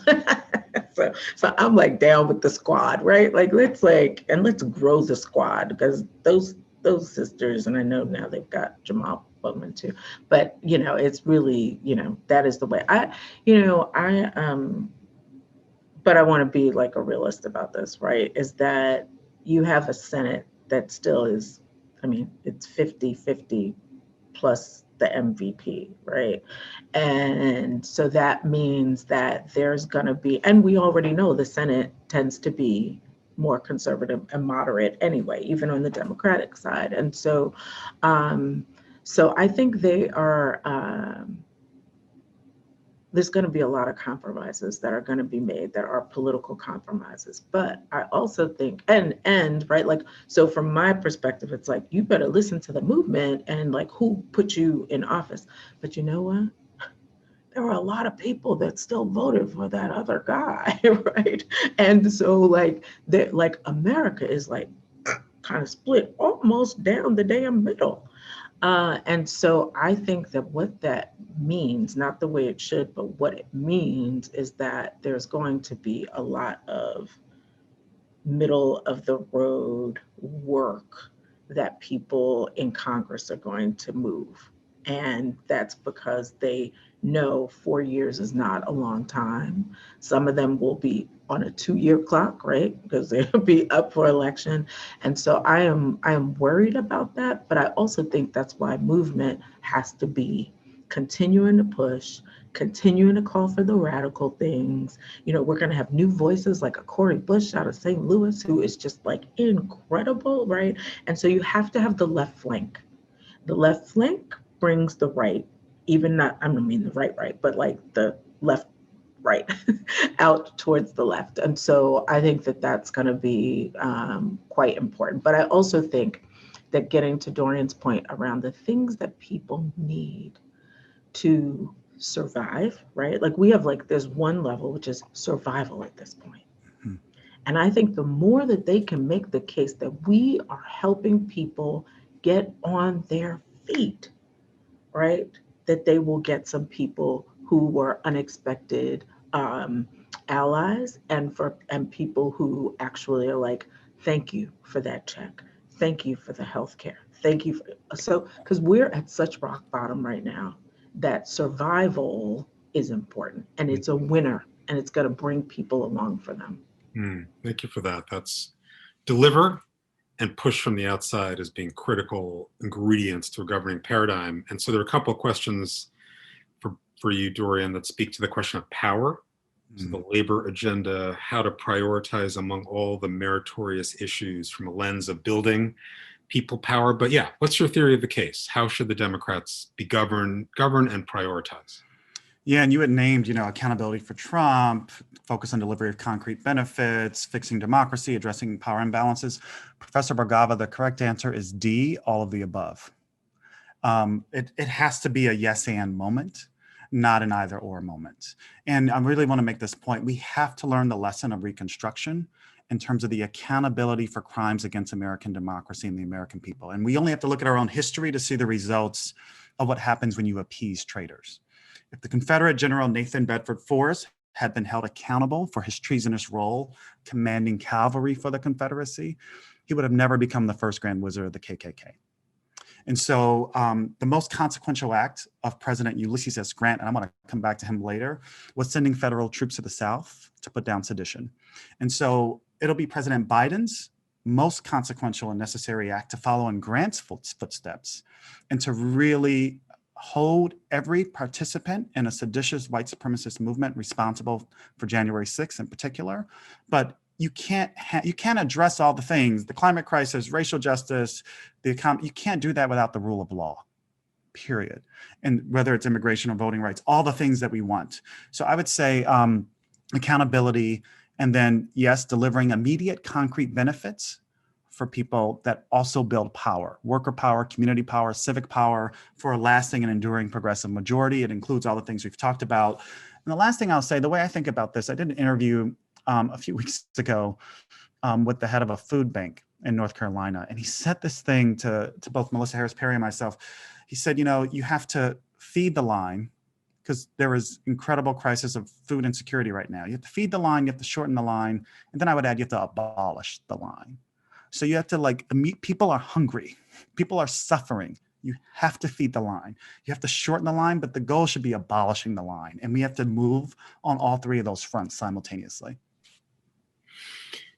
So I'm like down with the squad, right? Like let's grow the squad, because those sisters, and I know now they've got Jamal Bowman too, but it's really, that is the way but I want to be like a realist about this, right? Is that you have a Senate that still is, it's 50-50 plus the MVP, right? And so that means that there's going to be, and we already know the Senate tends to be more conservative and moderate anyway, even on the Democratic side. And so, I think they are, there's going to be a lot of compromises that are going to be made that are political compromises. But I also think, and right, like, so from my perspective, it's like, you better listen to the movement and like who put you in office. But you know what? There were a lot of people that still voted for that other guy, right? And so like America is like kind of split almost down the damn middle. And so I think that what that means, not the way it should, but what it means is that there's going to be a lot of middle of the road work that people in Congress are going to move. And that's because they know 4 years is not a long time. Some of them will be on a 2-year clock, right? Because they'll be up for election. And so I am worried about that, but I also think that's why movement has to be continuing to push, continuing to call for the radical things. We're going to have new voices like a Cori Bush out of St. Louis, who is just like incredible, right? And so you have to have the left flank. The left flank brings the right, even not, I don't mean the right, but like the left right out towards the left. And so I think that that's going to be quite important. But I also think that getting to Dorian's point around the things that people need to survive, right? Like we have there's one level, which is survival at this point. Mm-hmm. And I think the more that they can make the case that we are helping people get on their feet, right? That they will get some people who were unexpected allies and people who actually are like, thank you for that check. Thank you for the healthcare. Thank you because we're at such rock bottom right now that survival is important, and it's a winner, and it's going to bring people along for them. Thank you for that. That's deliver and push from the outside as being critical ingredients to a governing paradigm. And so there are a couple of questions for you, Dorian, that speak to the question of power. So the labor agenda, how to prioritize among all the meritorious issues from a lens of building people power. But yeah, what's your theory of the case? How should the Democrats be govern and prioritize? Yeah, and you had named, accountability for Trump, focus on delivery of concrete benefits, fixing democracy, addressing power imbalances. Professor Bhargava, the correct answer is D, all of the above. It has to be a yes and moment, not an either or moment. And I really want to make this point. We have to learn the lesson of Reconstruction in terms of the accountability for crimes against American democracy and the American people. And we only have to look at our own history to see the results of what happens when you appease traitors. If the Confederate General Nathan Bedford Forrest had been held accountable for his treasonous role commanding cavalry for the Confederacy, he would have never become the first Grand Wizard of the KKK. And so the most consequential act of President Ulysses S. Grant, and I'm going to come back to him later, was sending federal troops to the South to put down sedition. And so it'll be President Biden's most consequential and necessary act to follow in Grant's footsteps and to really hold every participant in a seditious white supremacist movement responsible for January 6th in particular. But you can't address all the things, the climate crisis, racial justice, the economy. You can't do that without the rule of law, period. And whether it's immigration or voting rights, all the things that we want. So I would say accountability, and then yes, delivering immediate concrete benefits for people that also build power, worker power, community power, civic power for a lasting and enduring progressive majority. It includes all the things we've talked about. And the last thing I'll say, the way I think about this, I did an interview a few weeks ago with the head of a food bank in North Carolina. And he said this thing to both Melissa Harris Perry and myself. He said, you have to feed the line because there is incredible crisis of food insecurity right now. You have to feed the line, you have to shorten the line. And then I would add, you have to abolish the line. So you have to people are hungry. People are suffering. You have to feed the line. You have to shorten the line, but the goal should be abolishing the line. And we have to move on all three of those fronts simultaneously.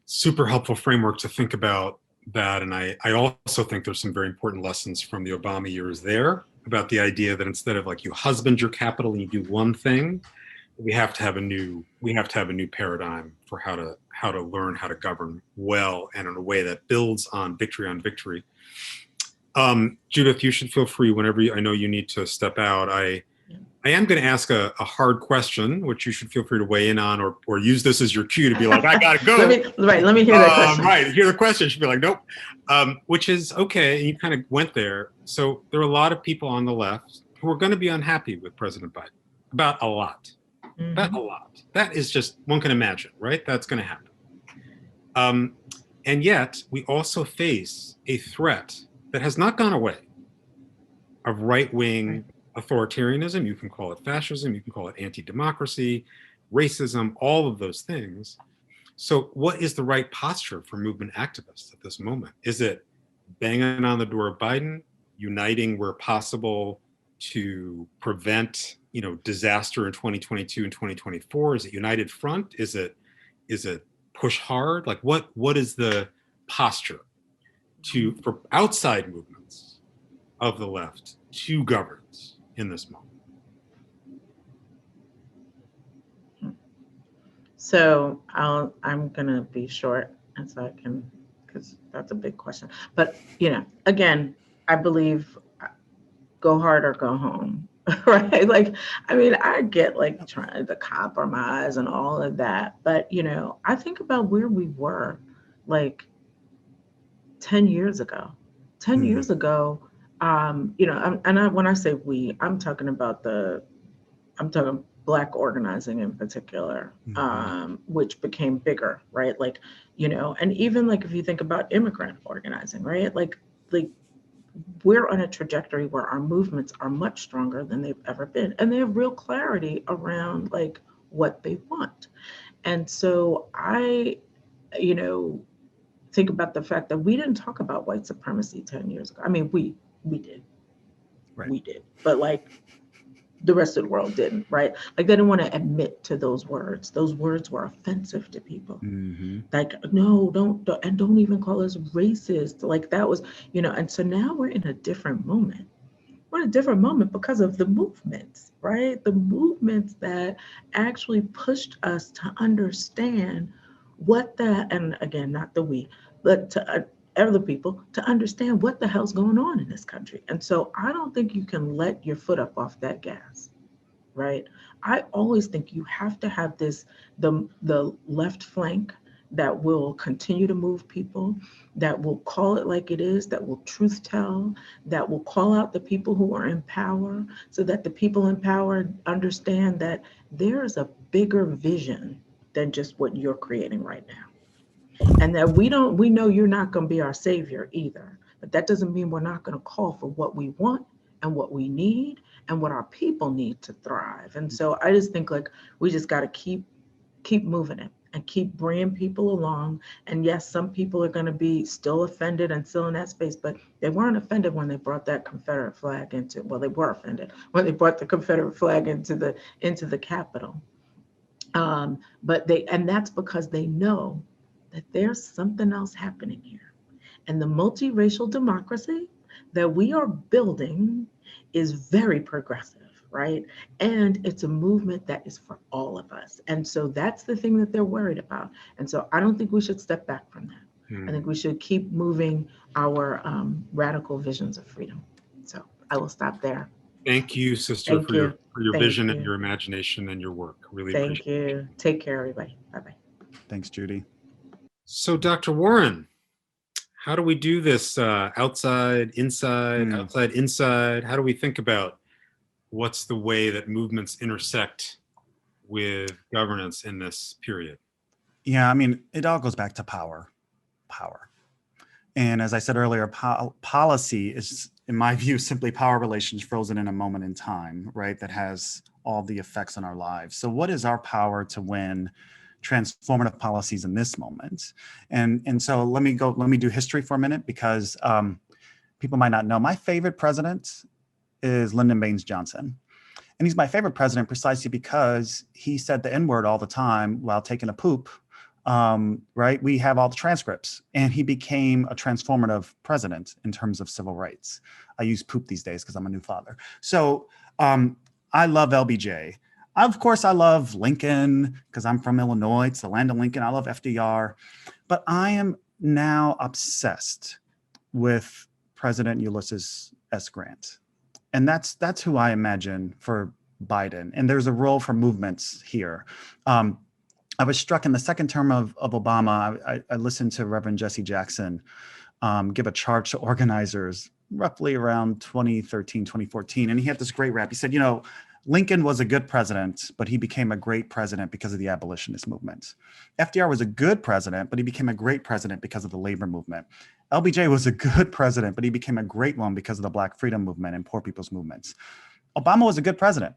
Super helpful framework to think about that. And I also think there's some very important lessons from the Obama years there about the idea that instead of you husband your capital and you do one thing, we have to have a new paradigm for how to learn how to govern well and in a way that builds on victory. Judith, you should feel free whenever I know you need to step out. I am going to ask a hard question, which you should feel free to weigh in on or use this as your cue to be like, I got to go. Let me hear that question. Right, hear the question. She'd be like, nope, which is okay. You kind of went there. So there are a lot of people on the left who are going to be unhappy with President Biden about a lot. Mm-hmm. About a lot. That is just, one can imagine, right? That's going to happen. And yet, we also face a threat that has not gone away of right-wing authoritarianism. You can call it fascism, you can call it anti-democracy, racism, all of those things. So what is the right posture for movement activists at this moment? Is it banging on the door of Biden, uniting where possible to prevent disaster in 2022 and 2024? Is it united front? Is it push hard? What is the posture for outside movements of the left to governance in this moment? So I'm gonna be short, and so I can, because that's a big question. But again, I believe go hard or go home, right? I get trying to compromise and all of that, but I think about where we were 10 years ago. 10 years ago, when I say we, I'm talking Black organizing in particular, which became bigger, right? And even if you think about immigrant organizing, right? We're on a trajectory where our movements are much stronger than they've ever been. And they have real clarity around what they want. And so I, think about the fact that we didn't talk about white supremacy 10 years ago. I mean, we did. Right. We did. But the rest of the world didn't, right? They didn't want to admit to those words. Those words were offensive to people. Mm-hmm. No, don't even call us racist. That was, and so now we're in a different moment. We're in a different moment because of the movements, right? The movements that actually pushed us to understand and again, not the we, but to other people to understand what the hell's going on in this country. And so I don't think you can let your foot up off that gas, right? I always think you have to have the left flank that will continue to move people, that will call it like it is, that will truth tell, that will call out the people who are in power so that the people in power understand that there is a bigger vision than just what you're creating right now. And that we know you're not going to be our savior either, but that doesn't mean we're not going to call for what we want and what we need and what our people need to thrive. And so I just think we just got to keep moving it and keep bringing people along. And yes, some people are going to be still offended and still in that space, but they weren't offended when they brought that Confederate flag they were offended when they brought the Confederate flag into the Capitol. And that's because they know that there's something else happening here. And the multiracial democracy that we are building is very progressive, right? And it's a movement that is for all of us. And so that's the thing that they're worried about. And so I don't think we should step back from that. I think we should keep moving our radical visions of freedom. So I will stop there. Thank you, sister, Thank for you. your Thank vision and you. your imagination and your work. Really Thank appreciate it. you. Take care, everybody. Bye-bye. Thanks, Judy. So, Dr. Warren, how do we do this? Outside, inside, outside, inside? How do we think about what's the way that movements intersect with governance in this period? Yeah, I mean, it all goes back to power. And as I said earlier, policy is, in my view, simply power relations frozen in a moment in time, right? That has all the effects on our lives. So what is our power to win transformative policies in this moment? And so let me do history for a minute, because people might not know. My favorite president is Lyndon Baines Johnson. And he's my favorite president precisely because he said the N-word all the time while taking a poop. Right? We have all the transcripts, and he became a transformative president in terms of civil rights. I use poop these days because I'm a new father. So I love LBJ. Of course, I love Lincoln because I'm from Illinois. It's the land of Lincoln. I love FDR. But I am now obsessed with President Ulysses S. Grant. And that's who I imagine for Biden. And there's a role for movements here. I was struck in the second term of Obama. I listened to Reverend Jesse Jackson give a charge to organizers roughly around 2013, 2014. And he had this great rap. He said, you know, Lincoln was a good president, but he became a great president because of the abolitionist movement. FDR was a good president, but he became a great president because of the labor movement. LBJ was a good president, but he became a great one because of the Black freedom movement and poor people's movements. Obama was a good president.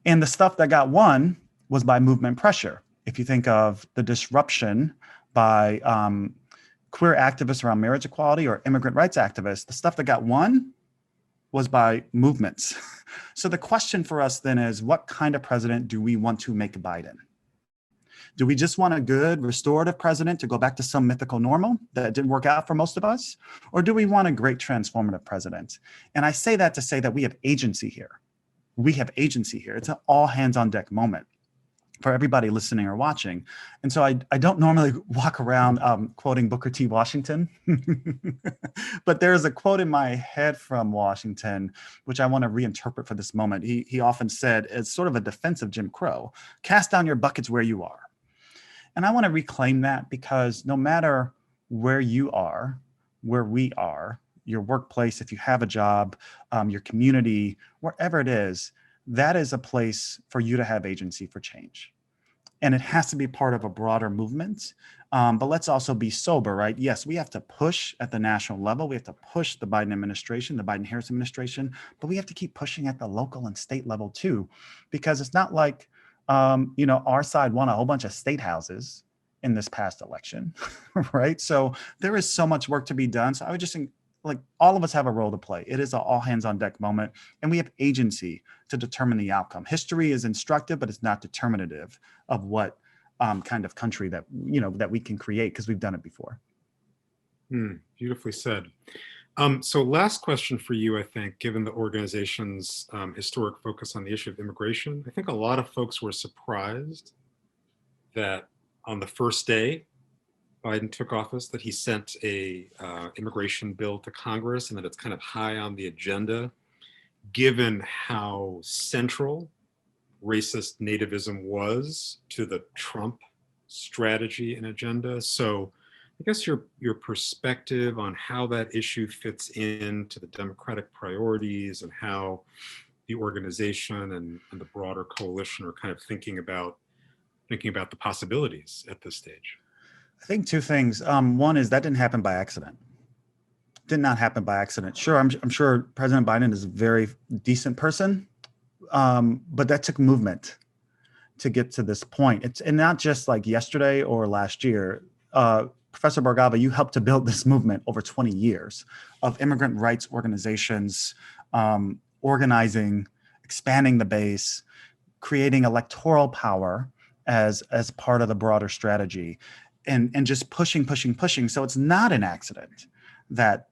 And the stuff that got won was by movement pressure. If you think of the disruption by queer activists around marriage equality or immigrant rights activists, the stuff that got won was by movements. So the question for us then is, what kind of president do we want to make Biden? Do we just want a good restorative president to go back to some mythical normal that didn't work out for most of us? Or do we want a great transformative president? And I say that to say that we have agency here. We have agency here. It's an all hands on deck moment for everybody listening or watching. And so I don't normally walk around quoting Booker T. Washington, but there's a quote in my head from Washington, which I want to reinterpret for this moment. He often said, as sort of a defense of Jim Crow, cast down your buckets where you are. And I want to reclaim that, because no matter where you are, where we are, your workplace, if you have a job, your community, wherever it is, that is a place for you to have agency for change. And it has to be part of a broader movement. But let's also be sober, right? Yes, we have to push at the national level. We have to push the Biden administration, the Biden-Harris administration, but we have to keep pushing at the local and state level too, because it's not like, our side won a whole bunch of state houses in this past election, right? So there is so much work to be done. So I would just think, like, all of us have a role to play. It is an all hands on deck moment, and we have agency to determine the outcome. History is instructive, but it's not determinative of what kind of country that we can create, because we've done it before. Beautifully said. So last question for you, I think, given the organization's historic focus on the issue of immigration, I think a lot of folks were surprised that on the first day Biden took office, that he sent a immigration bill to Congress, and that it's kind of high on the agenda, given how central racist nativism was to the Trump strategy and agenda. So I guess your perspective on how that issue fits into the Democratic priorities, and how the organization and the broader coalition are kind of thinking about the possibilities at this stage. I think two things. One is that didn't happen by accident. Did not happen by accident. Sure, I'm sure President Biden is a very decent person, but that took movement to get to this point. It's and not just like yesterday or last year. Professor Bhargava, you helped to build this movement over 20 years of immigrant rights organizations, organizing, expanding the base, creating electoral power, as part of the broader strategy, and just pushing. So it's not an accident that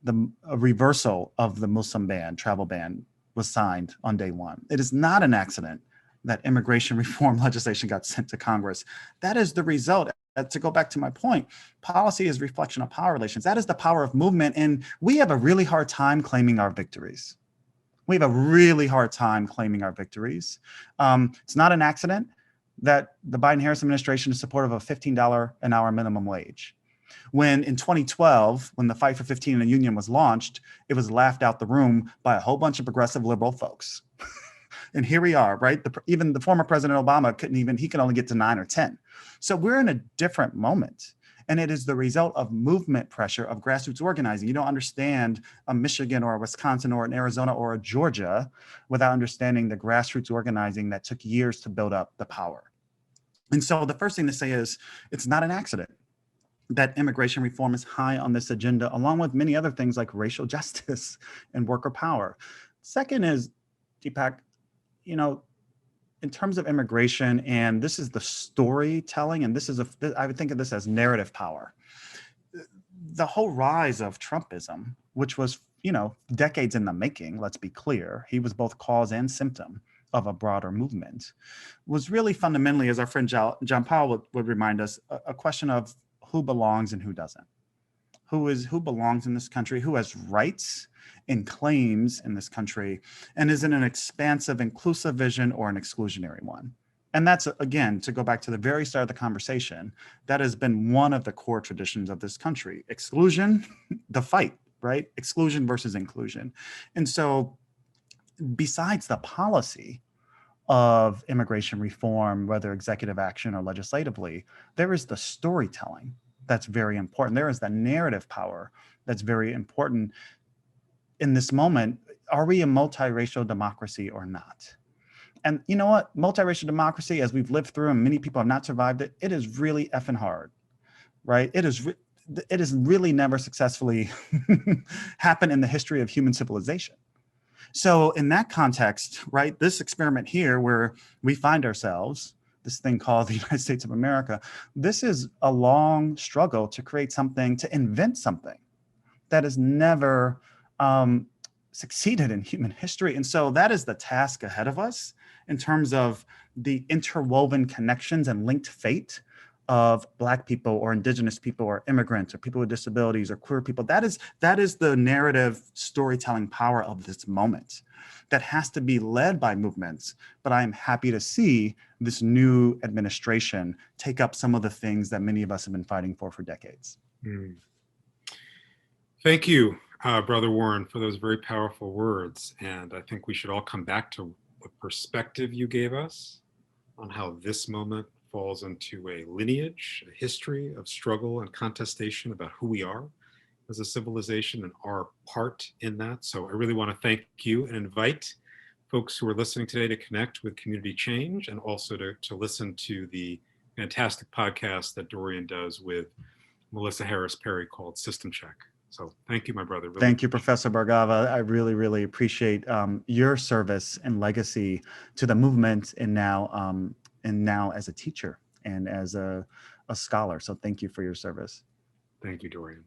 a reversal of the Muslim ban, travel ban, was signed on day one. It is not an accident that immigration reform legislation got sent to Congress. That is the result. To go back to my point, policy is reflection of power relations. That is the power of movement. And we have a really hard time claiming our victories. We have a really hard time claiming our victories. It's not an accident that the Biden-Harris administration is supportive of a $15 an hour minimum wage. When in 2012, when the Fight for 15 in a Union was launched, it was laughed out the room by a whole bunch of progressive liberal folks. And here we are, right? Even the former President Obama he could only get to 9 or 10. So we're in a different moment. And it is the result of movement pressure, of grassroots organizing. You don't understand a Michigan or a Wisconsin or an Arizona or a Georgia without understanding the grassroots organizing that took years to build up the power. And so the first thing to say is it's not an accident that immigration reform is high on this agenda, along with many other things like racial justice and worker power. Second is, Deepak, in terms of immigration, and this is the storytelling, and I would think of this as narrative power. The whole rise of Trumpism, which was, decades in the making, let's be clear, he was both cause and symptom of a broader movement, was really fundamentally, as our friend John Powell would remind us, a question of who belongs and who doesn't. Who belongs in this country, who has rights and claims in this country, and is in an expansive, inclusive vision or an exclusionary one. And that's, again, to go back to the very start of the conversation, that has been one of the core traditions of this country. Exclusion, the fight, right? Exclusion versus inclusion. And so besides the policy of immigration reform, whether executive action or legislatively, there is the storytelling that's very important. There is the narrative power that's very important in this moment. Are we a multiracial democracy or not? And you know what? Multiracial democracy, as we've lived through and many people have not survived it, it is really effing hard, right? It has really never successfully happened in the history of human civilization. So in that context, right, this experiment here where we find ourselves, this thing called the United States of America, this is a long struggle to create something, to invent something that has never succeeded in human history. And so that is the task ahead of us in terms of the interwoven connections and linked fate of Black people or Indigenous people or immigrants or people with disabilities or queer people. That is the narrative storytelling power of this moment that has to be led by movements. But I am happy to see this new administration take up some of the things that many of us have been fighting for decades. Thank you, Brother Warren, for those very powerful words. And I think we should all come back to the perspective you gave us on how this moment falls into a lineage, a history of struggle and contestation about who we are as a civilization and our part in that. So I really want to thank you and invite folks who are listening today to connect with Community Change and also to listen to the fantastic podcast that Dorian does with Melissa Harris Perry called System Check. So thank you, my brother. Really thank you, Professor Bhargava. I really, really appreciate your service and legacy to the movement and now as a teacher and as a scholar. So thank you for your service. Thank you, Dorian.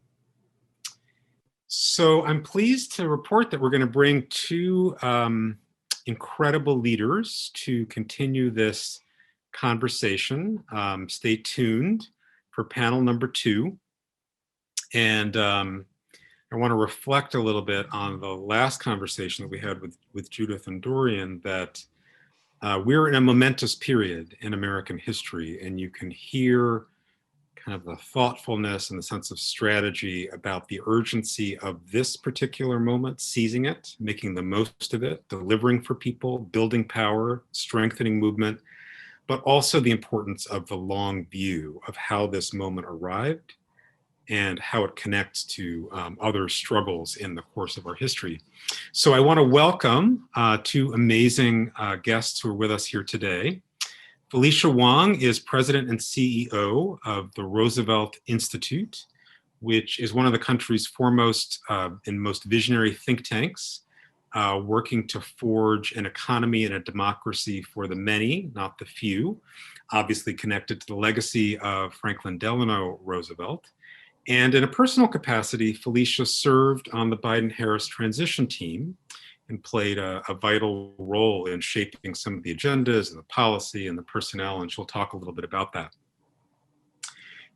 So I'm pleased to report that we're going to bring two incredible leaders to continue this conversation. Stay tuned for panel number 2. And I want to reflect a little bit on the last conversation that we had with Judith and Dorian, that we're in a momentous period in American history, and you can hear kind of the thoughtfulness and the sense of strategy about the urgency of this particular moment, seizing it, making the most of it, delivering for people, building power, strengthening movement, but also the importance of the long view of how this moment arrived and how it connects to other struggles in the course of our history. So I want to welcome 2 amazing guests who are with us here today. Felicia Wong is president and CEO of the Roosevelt Institute, which is one of the country's foremost and most visionary think tanks working to forge an economy and a democracy for the many, not the few, obviously connected to the legacy of Franklin Delano Roosevelt. And in a personal capacity, Felicia served on the Biden-Harris transition team and played a vital role in shaping some of the agendas and the policy and the personnel, and she'll talk a little bit about that.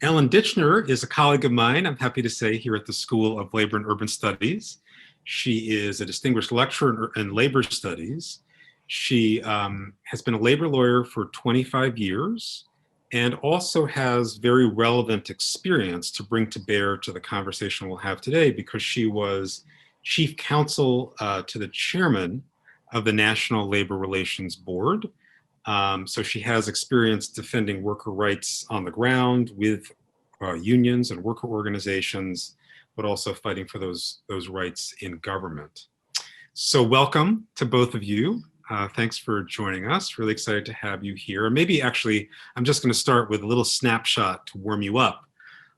Ellen Dichner is a colleague of mine, I'm happy to say, here at the School of Labor and Urban Studies. She is a distinguished lecturer in labor studies. She has been a labor lawyer for 25 years and also has very relevant experience to bring to bear to the conversation we'll have today, because she was chief counsel to the chairman of the National Labor Relations Board. So she has experience defending worker rights on the ground with unions and worker organizations, but also fighting for those rights in government. So welcome to both of you. Thanks for joining us. Really excited to have you here. And maybe actually, I'm just going to start with a little snapshot to warm you up.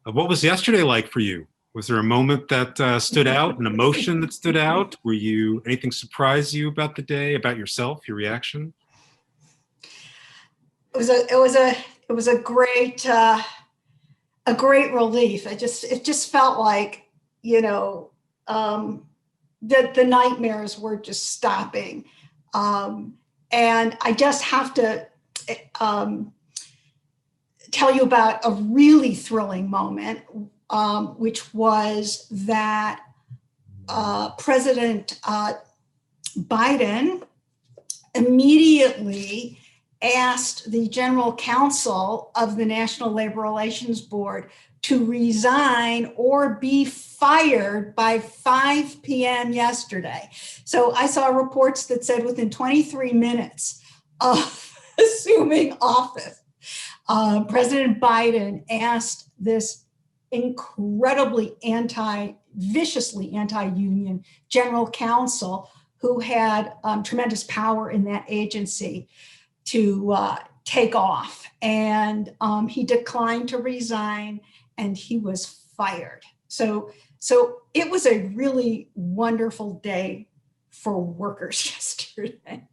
What was yesterday like for you? Was there a moment that stood out, an emotion that stood out? Were you, anything surprised you about the day, about yourself, your reaction? It was a great relief. It just felt like, you know, that the nightmares were just stopping. And I just have to tell you about a really thrilling moment, which was that President Biden immediately asked the general counsel of the National Labor Relations Board to resign or be fired by 5 p.m. yesterday. So I saw reports that said within 23 minutes of assuming office, President Biden asked this incredibly viciously anti-union general counsel, who had tremendous power in that agency, to take off. And he declined to resign, and he was fired. So it was a really wonderful day for workers yesterday.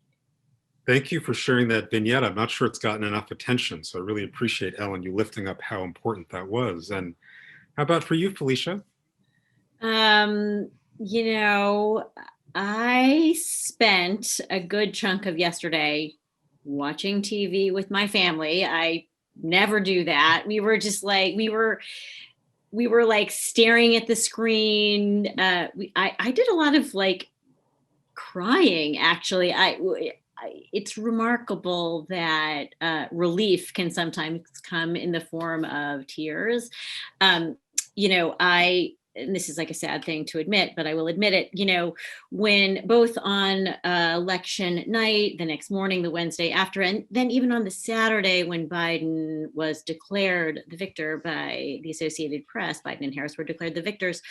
Thank you for sharing that vignette. I'm not sure it's gotten enough attention, so I really appreciate, Ellen, you lifting up how important that was. And how about for you, Felicia? You know, I spent a good chunk of yesterday watching TV with my family. I never do that. We were just like, we were like staring at the screen. I did a lot of like crying, actually. It's remarkable that relief can sometimes come in the form of tears. You know, and this is like a sad thing to admit, but I will admit it, you know, when both on election night, the next morning, the Wednesday after, and then even on the Saturday when Biden was declared the victor by the Associated Press, Biden and Harris were declared the victors,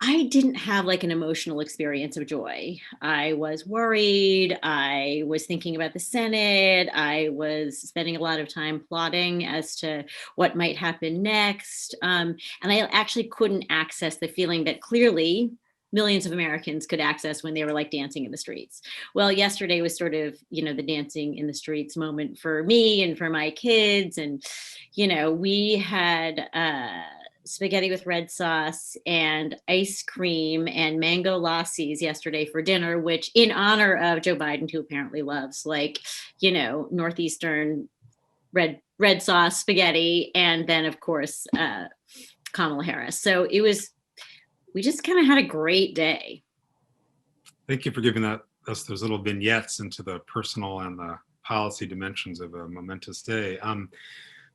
I didn't have like an emotional experience of joy. I was worried. I was thinking about the Senate. I was spending a lot of time plotting as to what might happen next. And I actually couldn't access the feeling that clearly millions of Americans could access when they were like dancing in the streets. Well, yesterday was sort of, you know, the dancing in the streets moment for me and for my kids. And, you know, we had spaghetti with red sauce and ice cream and mango lassies yesterday for dinner, which in honor of Joe Biden, who apparently loves like, you know, Northeastern red sauce spaghetti. And then of course, Kamala Harris. So we just kind of had a great day. Thank you for giving us those little vignettes into the personal and the policy dimensions of a momentous day.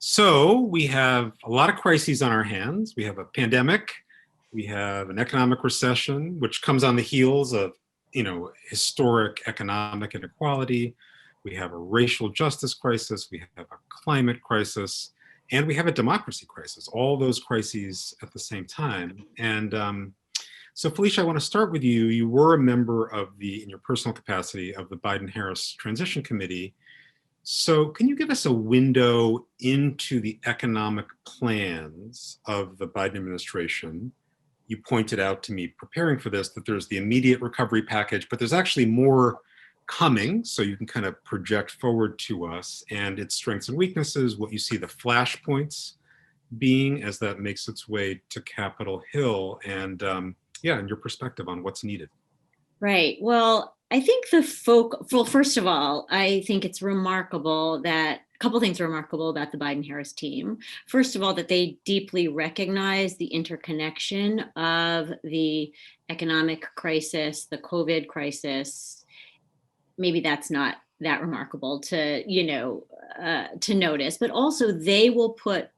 So we have a lot of crises on our hands. We have a pandemic, we have an economic recession, which comes on the heels of, you know, historic economic inequality. We have a racial justice crisis, we have a climate crisis, and we have a democracy crisis, all those crises at the same time. And so Felicia, I want to start with you. You were a member of in your personal capacity, of the Biden-Harris Transition Committee. So can you give us a window into the economic plans of the Biden administration? you pointed out to me preparing for this that there's the immediate recovery package, but there's actually more coming, so you can kind of project forward to us and its strengths and weaknesses, what you see the flashpoints being as that makes its way to Capitol Hill, and and your perspective on what's needed. Right. Well, I think well, first of all, I think it's remarkable that a couple things are remarkable about the Biden-Harris team. First of all, that they deeply recognize the interconnection of the economic crisis, the COVID crisis. Maybe that's not that remarkable to notice, but also they will put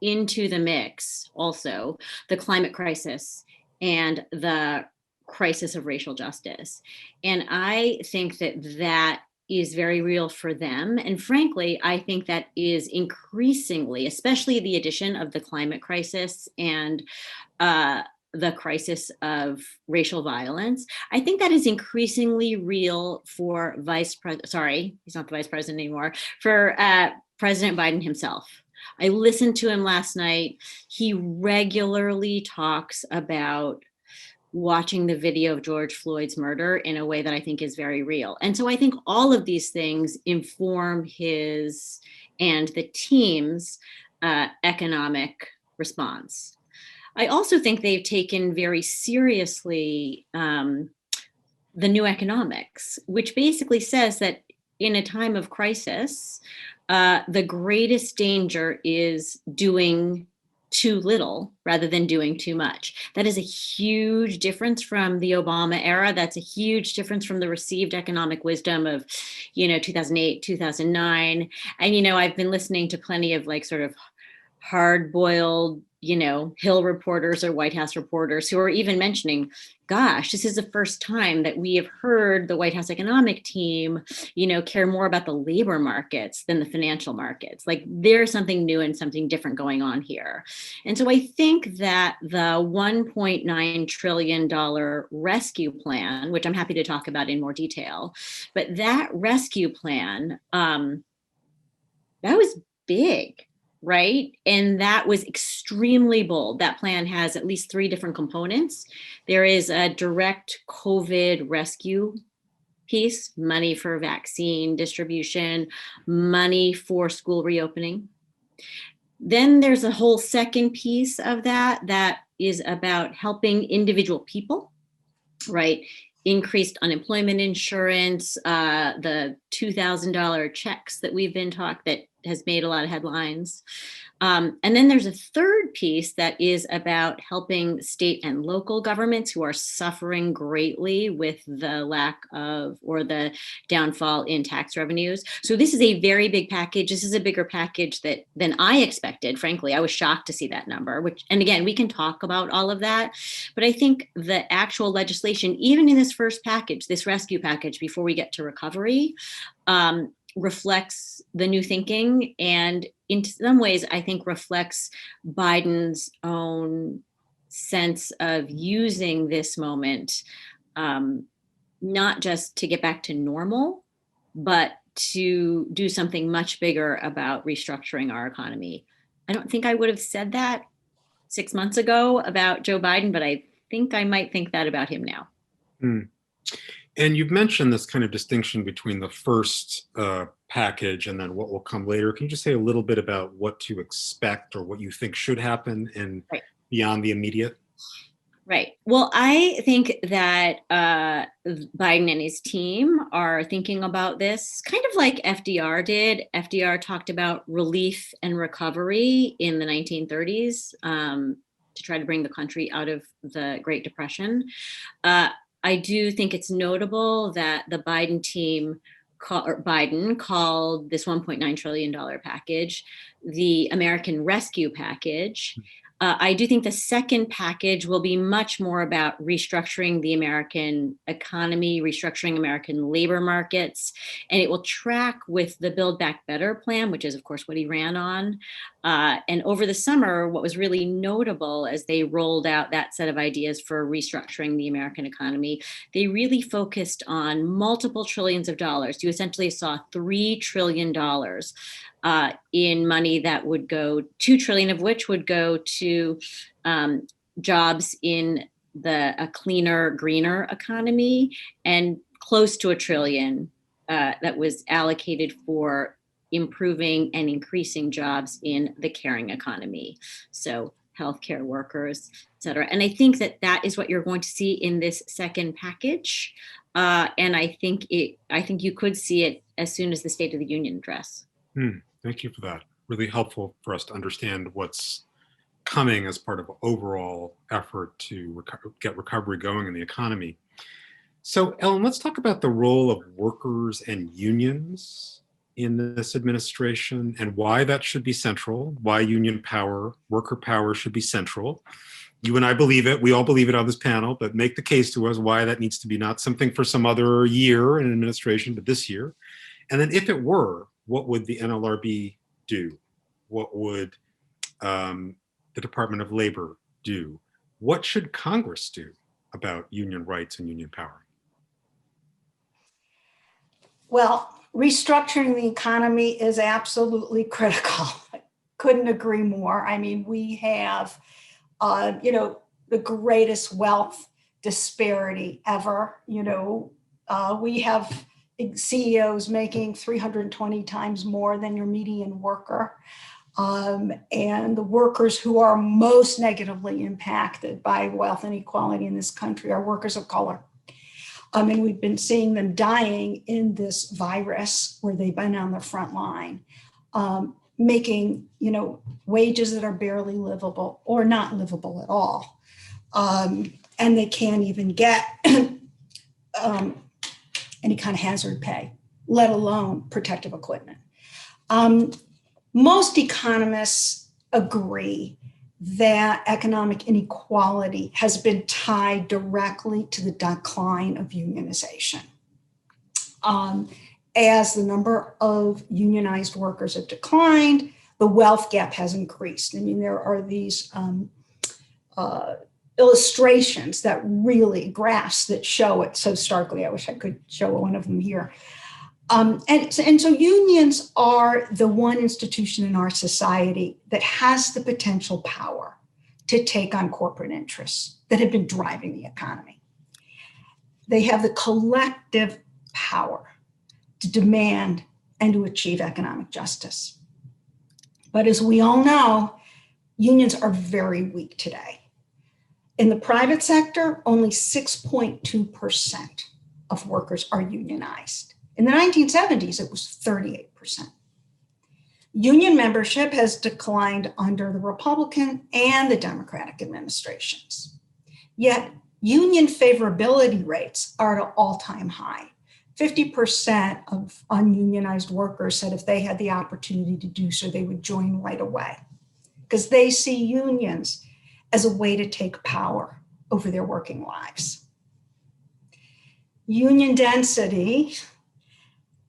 into the mix also the climate crisis and the crisis of racial justice. And I think that is very real for them. And frankly, I think that is increasingly, especially the addition of the climate crisis and the crisis of racial violence, I think that is increasingly real for he's not the vice president anymore, for President Biden himself. I listened to him last night. He regularly talks about watching the video of George Floyd's murder in a way that I think is very real. And so I think all of these things inform his and the team's economic response. I also think they've taken very seriously the new economics, which basically says that in a time of crisis, the greatest danger is doing too little rather than doing too much. That is a huge difference from the Obama era. That's a huge difference from the received economic wisdom of, 2008, 2009. And, I've been listening to plenty of sort of hard-boiled, Hill reporters or White House reporters who are even mentioning, gosh, this is the first time that we have heard the White House economic team, care more about the labor markets than the financial markets. There's something new and something different going on here. And so I think that the $1.9 trillion rescue plan, which I'm happy to talk about in more detail, but that rescue plan, that was big. Right. And that was extremely bold. That plan has at least 3 different components. There is a direct COVID rescue piece, money for vaccine distribution, money for school reopening. Then there's a whole second piece of that is about helping individual people, right? Increased unemployment insurance, the $2,000 checks that we've been talking that has made a lot of headlines. And then there's a third piece that is about helping state and local governments who are suffering greatly with the lack of or the downfall in tax revenues. So this is a very big package. This is a bigger package than I expected. Frankly, I was shocked to see that number, and again, we can talk about all of that. But I think the actual legislation, even in this first package, this rescue package, before we get to recovery, reflects the new thinking, and in some ways, I think reflects Biden's own sense of using this moment, not just to get back to normal, but to do something much bigger about restructuring our economy. I don't think I would have said that 6 months ago about Joe Biden, but I think I might think that about him now. And you've mentioned this kind of distinction between the first package and then what will come later. Can you just say a little bit about what to expect or what you think should happen in beyond the immediate? Right. Well, I think that Biden and his team are thinking about this kind of like FDR did. FDR talked about relief and recovery in the 1930s to try to bring the country out of the Great Depression. I do think it's notable that the Biden team, Biden called this $1.9 trillion package the American Rescue Package. I do think the second package will be much more about restructuring the American economy, restructuring American labor markets, and it will track with the Build Back Better plan, which is, of course, what he ran on. And over the summer, what was really notable as they rolled out that set of ideas for restructuring the American economy, they really focused on multiple trillions of dollars. You essentially saw $3 trillion in money that would go, $2 trillion of which would go to jobs in a cleaner, greener economy, and close to $1 trillion that was allocated for improving and increasing jobs in the caring economy. So healthcare workers, et cetera. And I think that is what you're going to see in this second package. And I think you could see it as soon as the State of the Union address. Thank you for that. Really helpful for us to understand what's coming as part of an overall effort to get recovery going in the economy. So, Ellen, let's talk about the role of workers and unions in this administration and why that should be central, why union power, worker power should be central. You and I believe it. We all believe it on this panel, but make the case to us why that needs to be not something for some other year in administration, but this year. And then if it were, what would the NLRB do? What would the Department of Labor do? What should Congress do about union rights and union power? Well, restructuring the economy is absolutely critical. I couldn't agree more. I mean, we have, the greatest wealth disparity ever. We have CEOs making 320 times more than your median worker. And the workers who are most negatively impacted by wealth inequality in this country are workers of color. And we've been seeing them dying in this virus where they've been on the front line, making, wages that are barely livable or not livable at all. And they can't even get any kind of hazard pay, let alone protective equipment. Most economists agree that economic inequality has been tied directly to the decline of unionization. As the number of unionized workers have declined, the wealth gap has increased. I mean, there are these illustrations that really graphs that show it so starkly. I wish I could show one of them here. And so unions are the one institution in our society that has the potential power to take on corporate interests that have been driving the economy. They have the collective power to demand and to achieve economic justice. But as we all know, unions are very weak today. In the private sector, only 6.2% of workers are unionized. In the 1970s, it was 38%. Union membership has declined under the Republican and the Democratic administrations. Yet union favorability rates are at an all-time high. 50% of ununionized workers said if they had the opportunity to do so, they would join right away because they see unions as a way to take power over their working lives. Union density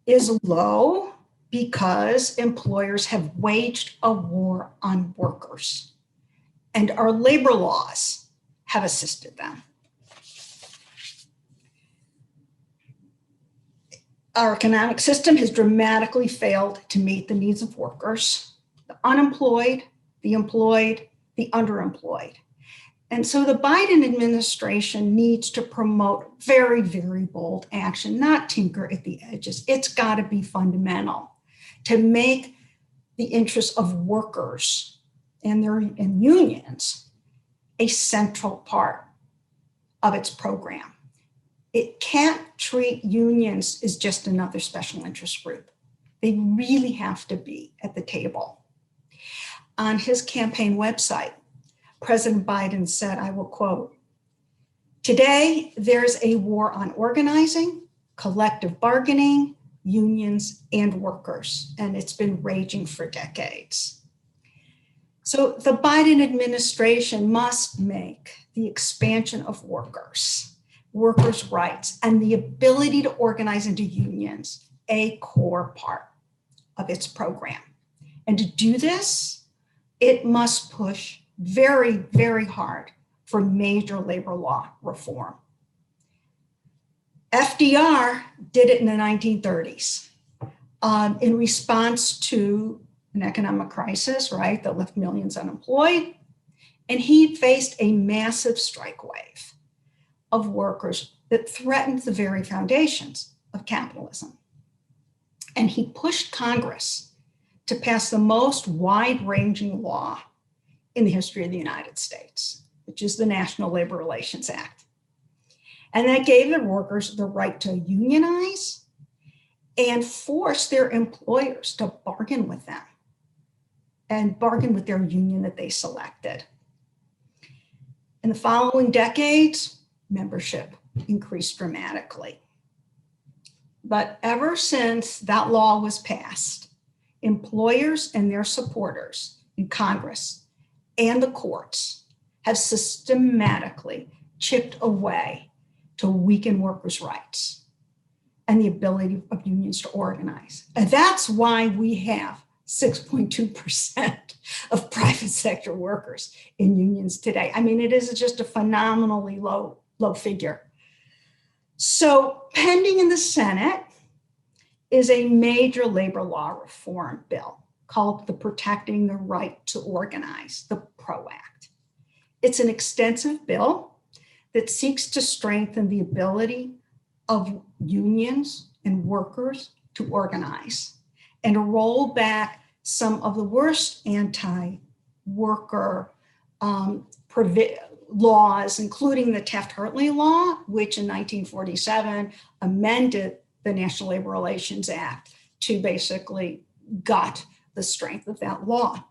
is low because employers have waged a war on workers, and our labor laws have assisted them. Our economic system has dramatically failed to meet the needs of workers, the unemployed, the employed, the underemployed. And so the Biden administration needs to promote very, very bold action, not tinker at the edges. It's got to be fundamental to make the interests of workers and unions a central part of its program. It can't treat unions as just another special interest group. They really have to be at the table. On his campaign website, President Biden said, I will quote, "Today, there's a war on organizing, collective bargaining, unions, and workers, and it's been raging for decades." So the Biden administration must make the expansion of workers' rights, and the ability to organize into unions a core part of its program. And to do this, it must push very, very hard for major labor law reform. FDR did it in the 1930s in response to an economic crisis, right, that left millions unemployed. And he faced a massive strike wave of workers that threatened the very foundations of capitalism. And he pushed Congress to pass the most wide-ranging law in the history of the United States, which is the National Labor Relations Act. And that gave the workers the right to unionize and force their employers to bargain with them and bargain with their union that they selected. In the following decades, membership increased dramatically. But ever since that law was passed, employers and their supporters in Congress and the courts have systematically chipped away to weaken workers' rights and the ability of unions to organize. And that's why we have 6.2% of private sector workers in unions today. I mean, it is just a phenomenally low figure. So pending in the Senate is a major labor law reform bill called the Protecting the Right to Organize, the PRO Act. It's an extensive bill that seeks to strengthen the ability of unions and workers to organize and to roll back some of the worst anti-worker laws, including the Taft-Hartley law, which in 1947 amended the National Labor Relations Act to basically gut the strength of that law.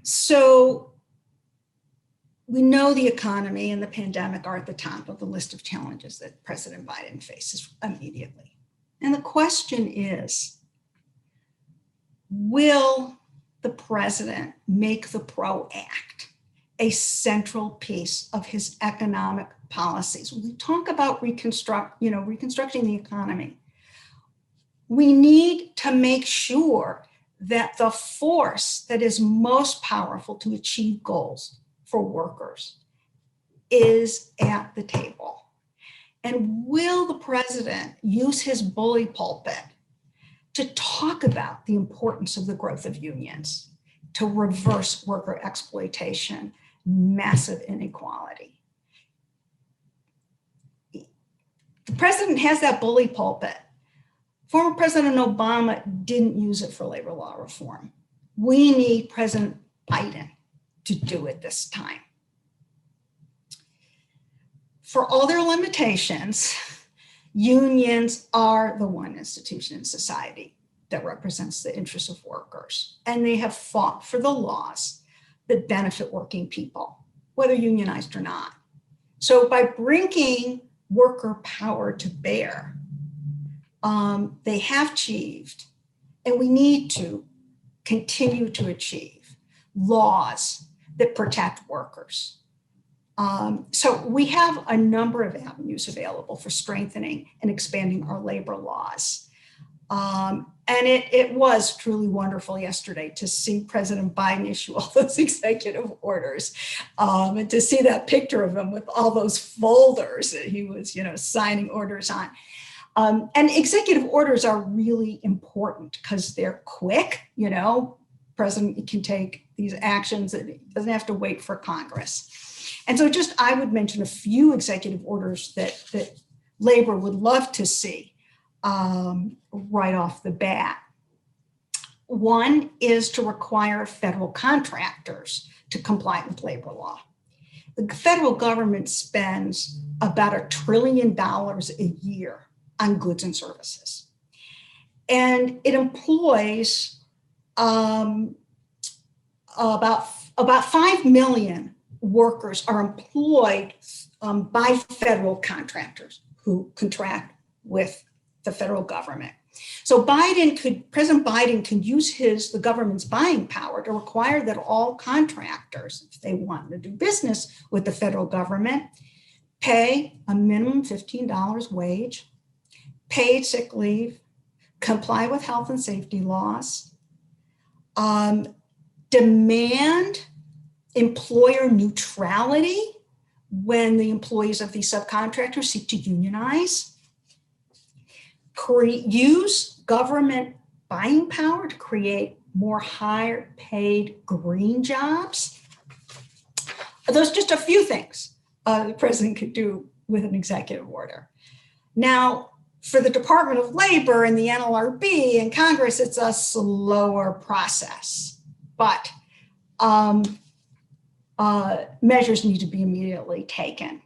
So we know the economy and the pandemic are at the top of the list of challenges that President Biden faces immediately. And the question is, will the president make the PRO Act a central piece of his economic policies? When we talk about reconstructing the economy, we need to make sure that the force that is most powerful to achieve goals for workers is at the table. And will the president use his bully pulpit to talk about the importance of the growth of unions, to reverse worker exploitation, massive inequality? The president has that bully pulpit. Former President Obama didn't use it for labor law reform. We need President Biden to do it this time. For all their limitations, unions are the one institution in society that represents the interests of workers, and they have fought for the laws that benefit working people, whether unionized or not. So by bringing worker power to bear, they have achieved, and we need to continue to achieve, laws that protect workers. So we have a number of avenues available for strengthening and expanding our labor laws. And it was truly wonderful yesterday to see President Biden issue all those executive orders, and to see that picture of him with all those folders that he was, signing orders on. And executive orders are really important because they're quick. President can take these actions and it doesn't have to wait for Congress. And so I would mention a few executive orders that labor would love to see right off the bat. One is to require federal contractors to comply with labor law. The federal government spends about $1 trillion a year on goods and services. And it employs about 5 million workers are employed by federal contractors who contract with the federal government. So President Biden could use the government's buying power to require that all contractors, if they want to do business with the federal government, pay a minimum $15 wage, paid sick leave, comply with health and safety laws, demand employer neutrality when the employees of these subcontractors seek to unionize, use government buying power to create more higher paid green jobs. Those are just a few things the president could do with an executive order. Now, for the Department of Labor and the NLRB and Congress, it's a slower process, but measures need to be immediately taken.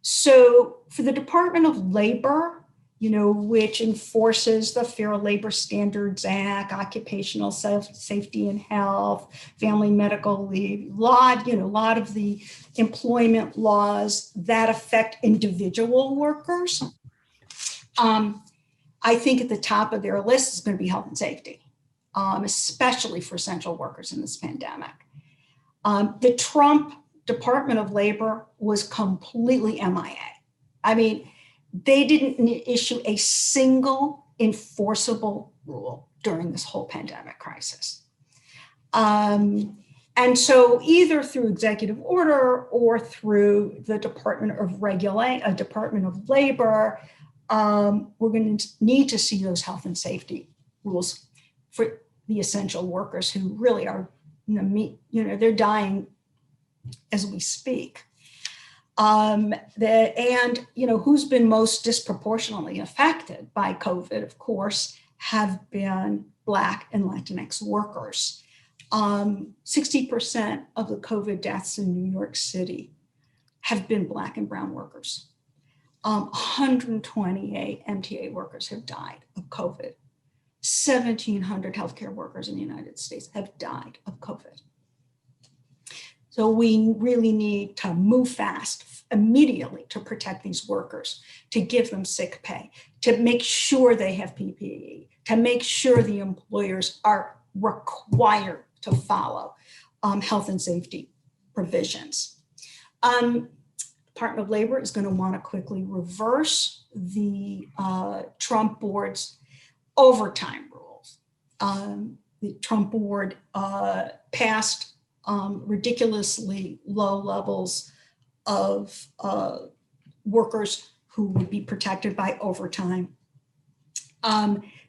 So for the Department of Labor, which enforces the Fair Labor Standards Act, occupational safety and health, family medical leave, a lot of the employment laws that affect individual workers. I think at the top of their list is going to be health and safety, especially for essential workers in this pandemic. The Trump Department of Labor was completely MIA. I mean, they didn't issue a single enforceable rule during this whole pandemic crisis. And so either through executive order or through the Department of Labor, we're going to need to see those health and safety rules for the essential workers who really are, they're dying as we speak. Who's been most disproportionately affected by COVID, of course, have been Black and Latinx workers. 60% of the COVID deaths in New York City have been Black and brown workers. 128 MTA workers have died of COVID. 1,700 healthcare workers in the United States have died of COVID. So we really need to move fast immediately to protect these workers, to give them sick pay, to make sure they have PPE, to make sure the employers are required to follow health and safety provisions. Department of Labor is going to want to quickly reverse the Trump board's overtime rules. The Trump board passed ridiculously low levels of workers who would be protected by overtime.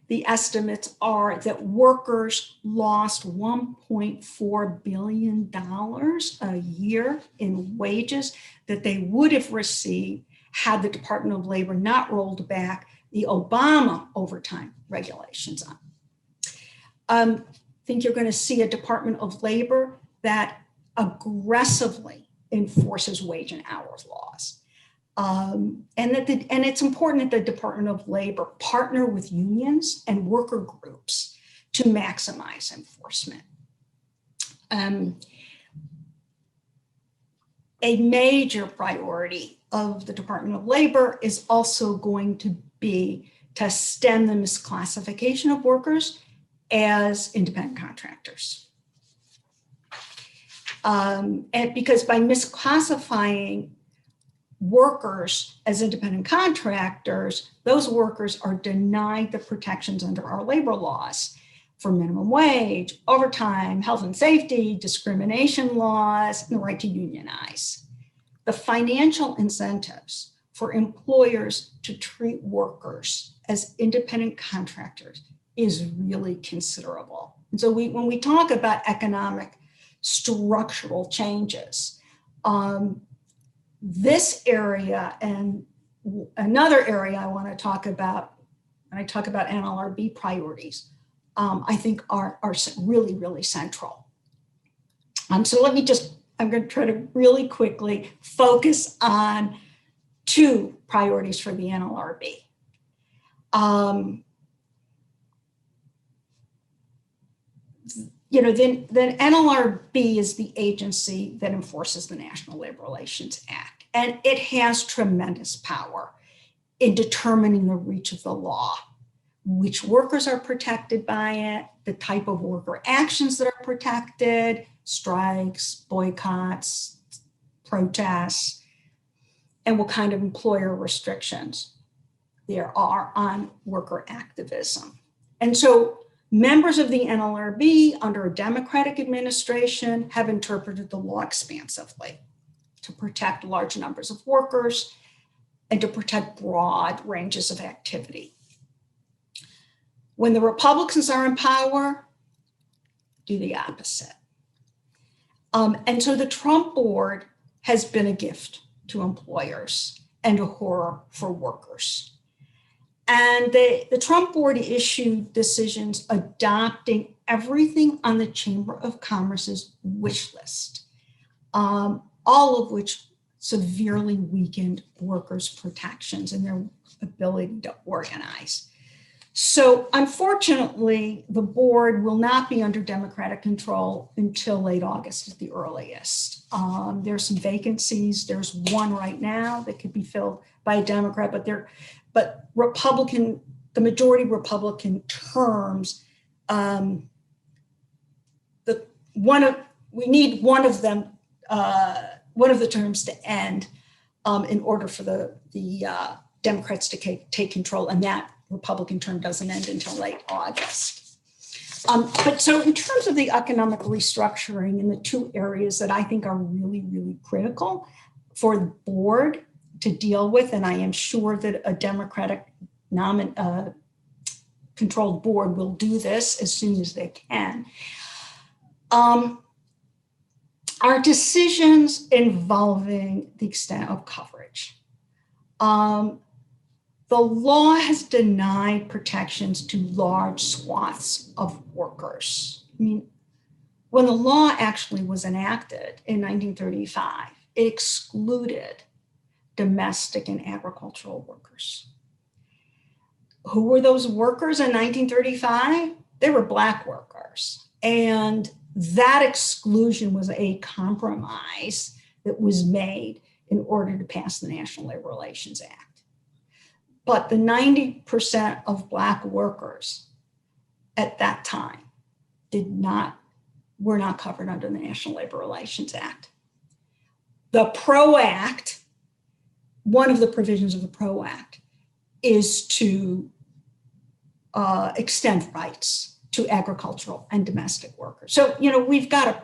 The estimates are that workers lost $1.4 billion a year in wages that they would have received had the Department of Labor not rolled back the Obama overtime regulations on. I think you're going to see a Department of Labor that aggressively enforces wage and hours laws. And it's important that the Department of Labor partner with unions and worker groups to maximize enforcement. A major priority of the Department of Labor is also going to be to stem the misclassification of workers as independent contractors. And because by misclassifying workers as independent contractors, those workers are denied the protections under our labor laws for minimum wage, overtime, health and safety, discrimination laws, and the right to unionize. The financial incentives for employers to treat workers as independent contractors is really considerable. And so when we talk about economic structural changes, this area and another area I want to talk about when I talk about NLRB priorities, I think are really, really central. So I'm going to try to really quickly focus on two priorities for the NLRB. The NLRB is the agency that enforces the National Labor Relations Act, and it has tremendous power in determining the reach of the law, which workers are protected by it, the type of worker actions that are protected, strikes, boycotts, protests, and what kind of employer restrictions there are on worker activism. And so members of the NLRB under a Democratic administration have interpreted the law expansively to protect large numbers of workers and to protect broad ranges of activity. When the Republicans are in power, do the opposite. And so the Trump board has been a gift to employers and a horror for workers. And the Trump board issued decisions adopting everything on the Chamber of Commerce's wish list, all of which severely weakened workers' protections and their ability to organize. So unfortunately, the board will not be under Democratic control until late August at the earliest. There's some vacancies. There's one right now that could be filled by a Democrat, but Republican, the majority Republican terms, we need one of them, one of the terms to end in order for the Democrats to take control, and that Republican term doesn't end until late August. But so in terms of the economic restructuring in the two areas that I think are really, really critical for the board to deal with, and I am sure that a Democratic controlled board will do this as soon as they can, are decisions involving the extent of coverage. The law has denied protections to large swaths of workers. I mean, when the law actually was enacted in 1935, it excluded domestic and agricultural workers. Who were those workers in 1935? They were Black workers. And that exclusion was a compromise that was made in order to pass the National Labor Relations Act. But the 90% of Black workers at that time were not covered under the National Labor Relations Act. The PRO Act, one of the provisions of the PRO Act is to extend rights to agricultural and domestic workers. So, you know, we've got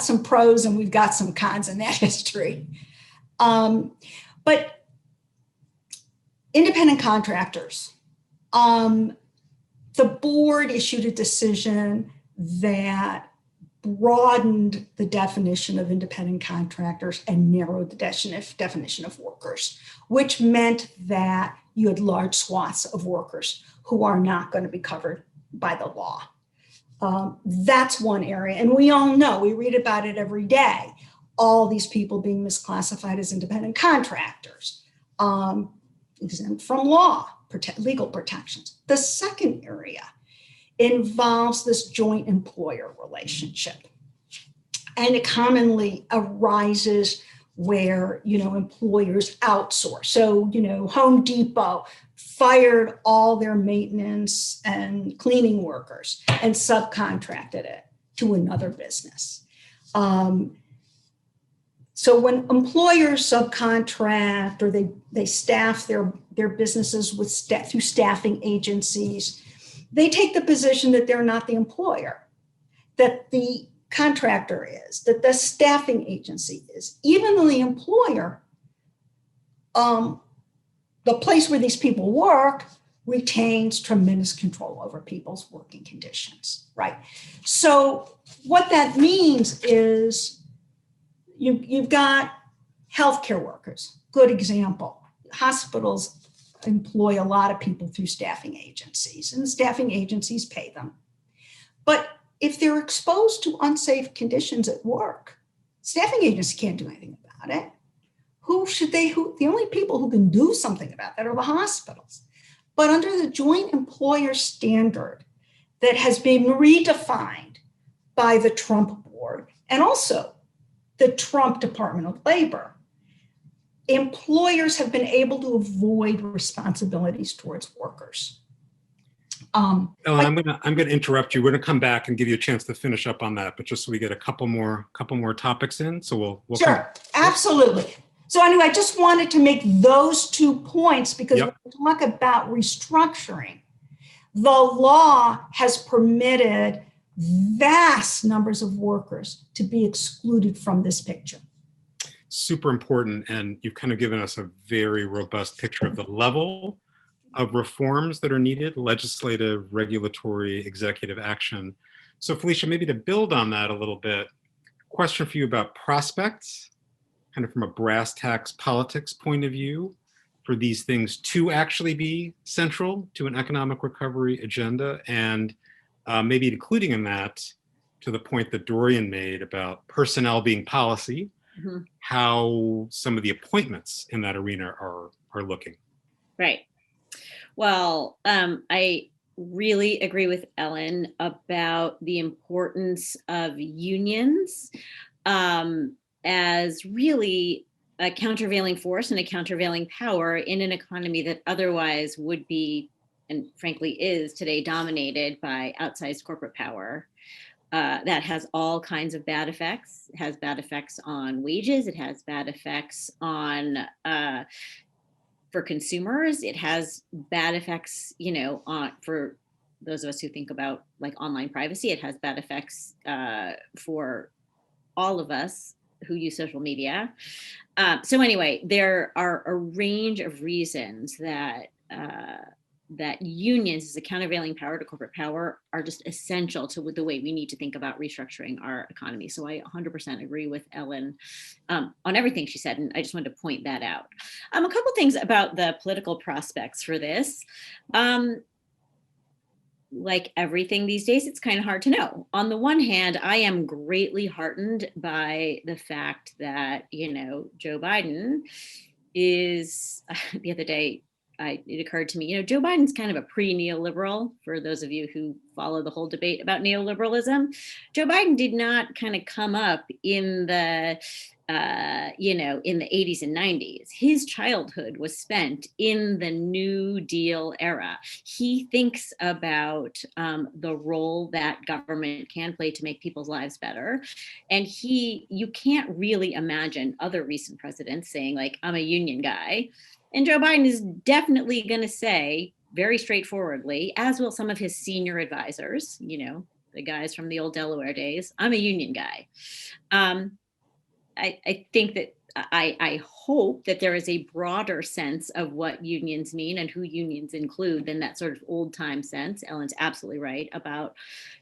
some pros and we've got some cons in that history. But independent contractors, the board issued a decision that broadened the definition of independent contractors and narrowed the definition of workers, which meant that you had large swaths of workers who are not going to be covered by the law. That's one area. And we all know, we read about it every day, all these people being misclassified as independent contractors, exempt from law, legal protections. The second area involves this joint employer relationship. And it commonly arises where, you know, employers outsource. So, you know, Home Depot fired all their maintenance and cleaning workers and subcontracted it to another business. So when employers subcontract or they staff their businesses with through staffing agencies, they take the position that they're not the employer, that the contractor is, that the staffing agency is. Even though the employer, the place where these people work, retains tremendous control over people's working conditions, right? So what that means is you've got healthcare workers, good example. Hospitals employ a lot of people through staffing agencies, and the staffing agencies pay them. But if they're exposed to unsafe conditions at work, staffing agencies can't do anything about it. The only people who can do something about that are the hospitals. But under the joint employer standard that has been redefined by the Trump board and also the Trump Department of Labor, employers have been able to avoid responsibilities towards workers. Ellen, I'm gonna interrupt you. We're gonna come back and give you a chance to finish up on that, but just so we get a couple more topics in. So we'll sure, absolutely. So anyway, I just wanted to make those 2 points because when we talk about restructuring, the law has permitted vast numbers of workers to be excluded from this picture. Super important, and you've kind of given us a very robust picture of the level of reforms that are needed, legislative, regulatory, executive action So Felicia, maybe to build on that a little bit, question for you about prospects, kind of from a brass tacks politics point of view, for these things to actually be central to an economic recovery agenda, and maybe including in that to the point that Dorian made about personnel being policy, how some of the appointments in that arena are looking. Right. Well, I really agree with Ellen about the importance of unions as really a countervailing force and a countervailing power in an economy that otherwise would be, and frankly is today, dominated by outsized corporate power. That has all kinds of bad effects. It has bad effects on wages. It has bad effects on for consumers. It has bad effects, on for those of us who think about like online privacy. It has bad effects for all of us who use social media. So anyway, there are a range of reasons that that unions as a countervailing power to corporate power are just essential to the way we need to think about restructuring our economy. So I 100% agree with Ellen on everything she said, and I just wanted to point that out. A couple things about the political prospects for this. Like everything these days, it's kind of hard to know. On the one hand, I am greatly heartened by the fact that, Joe Biden is, the other day, it occurred to me, Joe Biden's kind of a pre-neoliberal, for those of you who follow the whole debate about neoliberalism. Joe Biden did not kind of come up in the, in the 80s and 90s. His childhood was spent in the New Deal era. He thinks about the role that government can play to make people's lives better. And you can't really imagine other recent presidents saying like, I'm a union guy. And Joe Biden is definitely going to say very straightforwardly, as will some of his senior advisors, the guys from the old Delaware days, I'm a union guy. I think that I hope that there is a broader sense of what unions mean and who unions include than that sort of old time sense. Ellen's absolutely right about,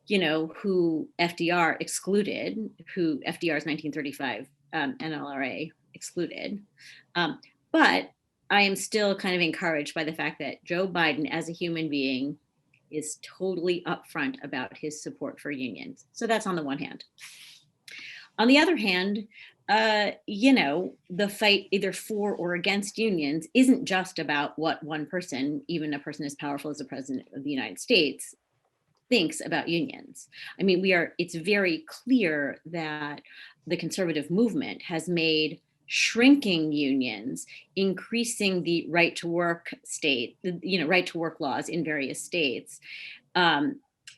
who FDR excluded, who FDR's 1935 NLRA excluded. But I am still kind of encouraged by the fact that Joe Biden as a human being is totally upfront about his support for unions. So that's on the one hand. On the other hand, the fight either for or against unions isn't just about what one person, even a person as powerful as the president of the United States, thinks about unions. I mean, it's very clear that the conservative movement has made shrinking unions, increasing the right to work right to work laws in various states.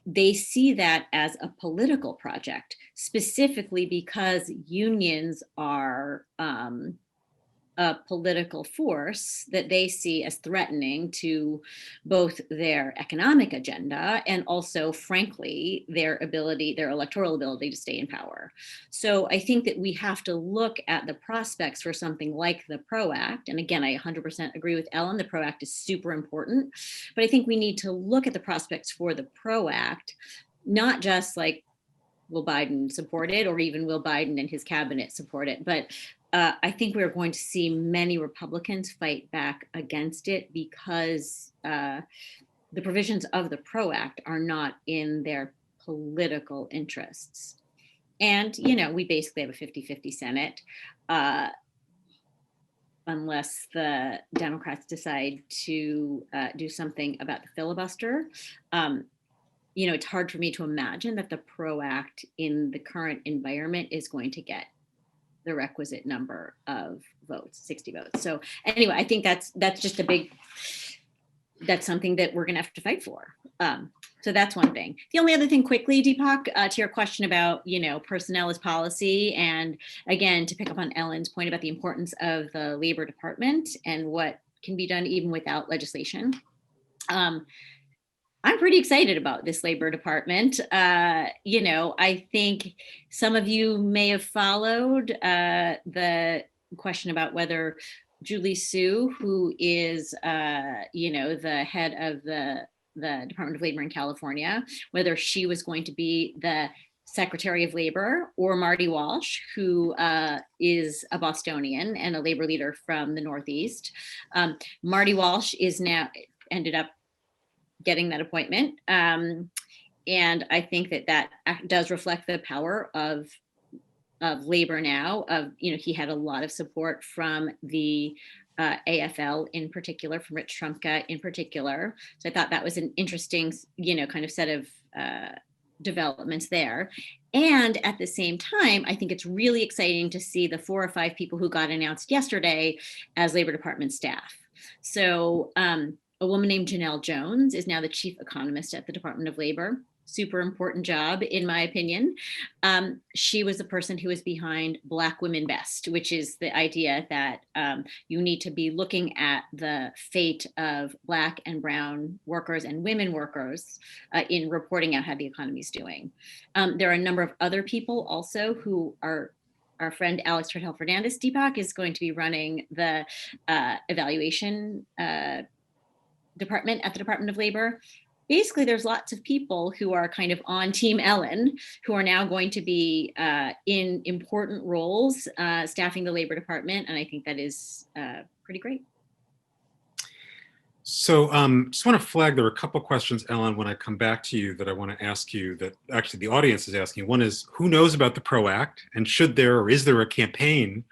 They see that as a political project, specifically because unions are a political force that they see as threatening to both their economic agenda and also, frankly, their electoral ability to stay in power. So I think that we have to look at the prospects for something like the PRO Act. And again, I 100% agree with Ellen, the PRO Act is super important, but I think we need to look at the prospects for the PRO Act, not just like, will Biden support it, or even will Biden and his cabinet support it, but I think we're going to see many Republicans fight back against it because the provisions of the PRO Act are not in their political interests. And, we basically have a 50-50 Senate, unless the Democrats decide to do something about the filibuster. It's hard for me to imagine that the PRO Act in the current environment is going to get the requisite number of votes, 60 votes. So anyway, I think that's something that we're gonna have to fight for. So that's one thing. The only other thing quickly, Deepak, to your question about, personnel as policy, and again, to pick up on Ellen's point about the importance of the Labor Department and what can be done even without legislation. I'm pretty excited about this Labor Department. I think some of you may have followed the question about whether Julie Su, who is, the head of the the Department of Labor in California, whether she was going to be the Secretary of Labor or Marty Walsh, who is a Bostonian and a labor leader from the Northeast. Marty Walsh is now ended up getting that appointment. And I think that does reflect the power of labor now. He had a lot of support from the AFL in particular, from Rich Trumka in particular. So I thought that was an interesting, kind of set of developments there. And at the same time, I think it's really exciting to see the 4 or 5 people who got announced yesterday as Labor Department staff. So a woman named Janelle Jones is now the chief economist at the Department of Labor. Super important job, in my opinion. She was the person who was behind Black Women Best, which is the idea that you need to be looking at the fate of Black and Brown workers and women workers in reporting out how the economy is doing. There are a number of other people also who are. Our friend Alex Trudell Fernandez, Deepak, is going to be running the evaluation department at the Department of Labor. Basically, there's lots of people who are kind of on Team Ellen who are now going to be in important roles staffing the Labor Department. And I think that is pretty great. So just want to flag, there are a couple questions, Ellen, when I come back to you that I want to ask you that actually the audience is asking. One is, who knows about the PRO Act, and should there or is there a campaign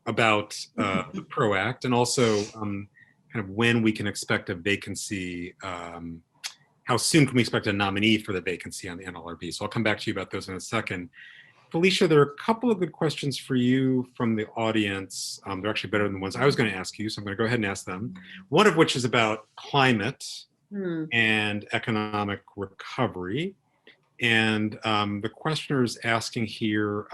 about the PRO Act? And also kind of when we can expect a vacancy, how soon can we expect a nominee for the vacancy on the NLRB? So I'll come back to you about those in a second. Felicia, there are a couple of good questions for you from the audience. They're actually better than the ones I was going to ask you, so I'm going to go ahead and ask them. One of which is about climate and economic recovery. And the questioner is asking here,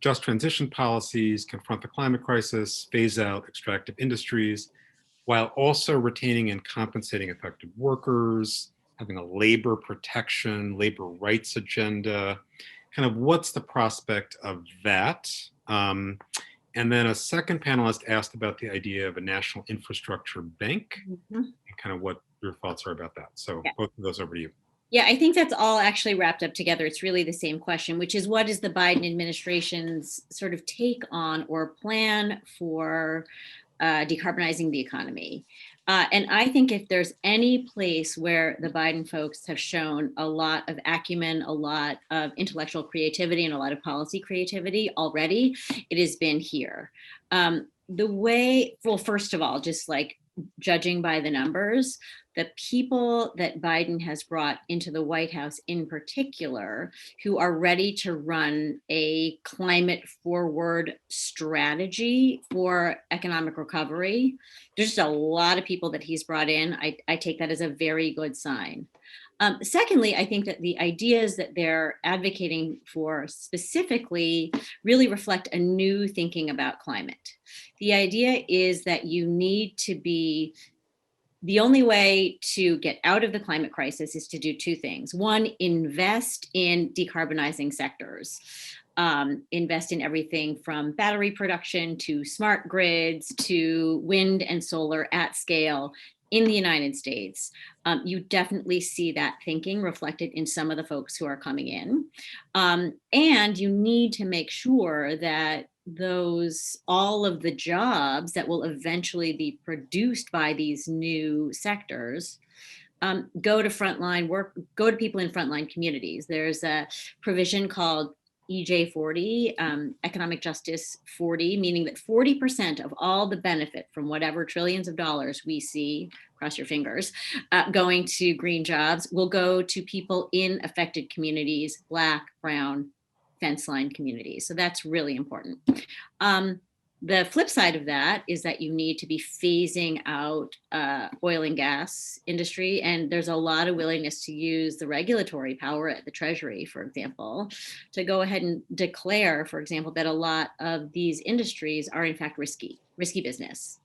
just transition policies confront the climate crisis, phase out extractive industries, while also retaining and compensating affected workers, having a labor protection, labor rights agenda. Kind of what's the prospect of that? And then a second panelist asked about the idea of a national infrastructure bank and kind of what your thoughts are about that. So both of those over to you. Yeah, I think that's all actually wrapped up together. It's really the same question, which is what is the Biden administration's sort of take on or plan for decarbonizing the economy? And I think if there's any place where the Biden folks have shown a lot of acumen, a lot of intellectual creativity, and a lot of policy creativity already, it has been here. First of all, just like judging by the numbers, the people that Biden has brought into the White House in particular, who are ready to run a climate forward strategy for economic recovery, there's just a lot of people that he's brought in. I take that as a very good sign. Secondly, I think that the ideas that they're advocating for specifically really reflect a new thinking about climate. The idea is that you need to be the only way to get out of the climate crisis is to do 2 things. One, invest in decarbonizing sectors. Invest in everything from battery production to smart grids to wind and solar at scale in the United States. You definitely see that thinking reflected in some of the folks who are coming in. And you need to make sure that all of the jobs that will eventually be produced by these new sectors go to frontline work, go to people in frontline communities. There's a provision called EJ 40, Economic Justice 40, meaning that 40% of all the benefit from whatever trillions of dollars we see, cross your fingers, going to green jobs will go to people in affected communities, Black, Brown, fence line communities. So that's really important. The flip side of that is that you need to be phasing out oil and gas industry. And there's a lot of willingness to use the regulatory power at the Treasury, for example, to go ahead and declare, for example, that a lot of these industries are in fact risky business,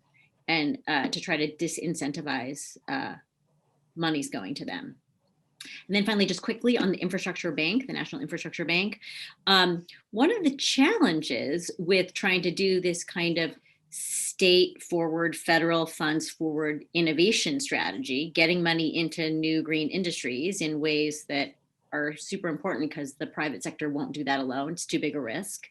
and to try to disincentivize monies going to them. And then finally, just quickly on the infrastructure bank, the National Infrastructure Bank, one of the challenges with trying to do this kind of state forward, federal funds forward innovation strategy, getting money into new green industries in ways that are super important because the private sector won't do that alone. It's too big a risk.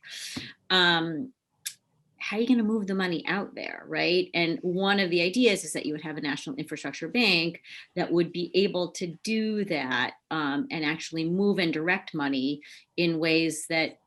How are you going to move the money out there, right? And one of the ideas is that you would have a national infrastructure bank that would be able to do that and actually move and direct money in ways that,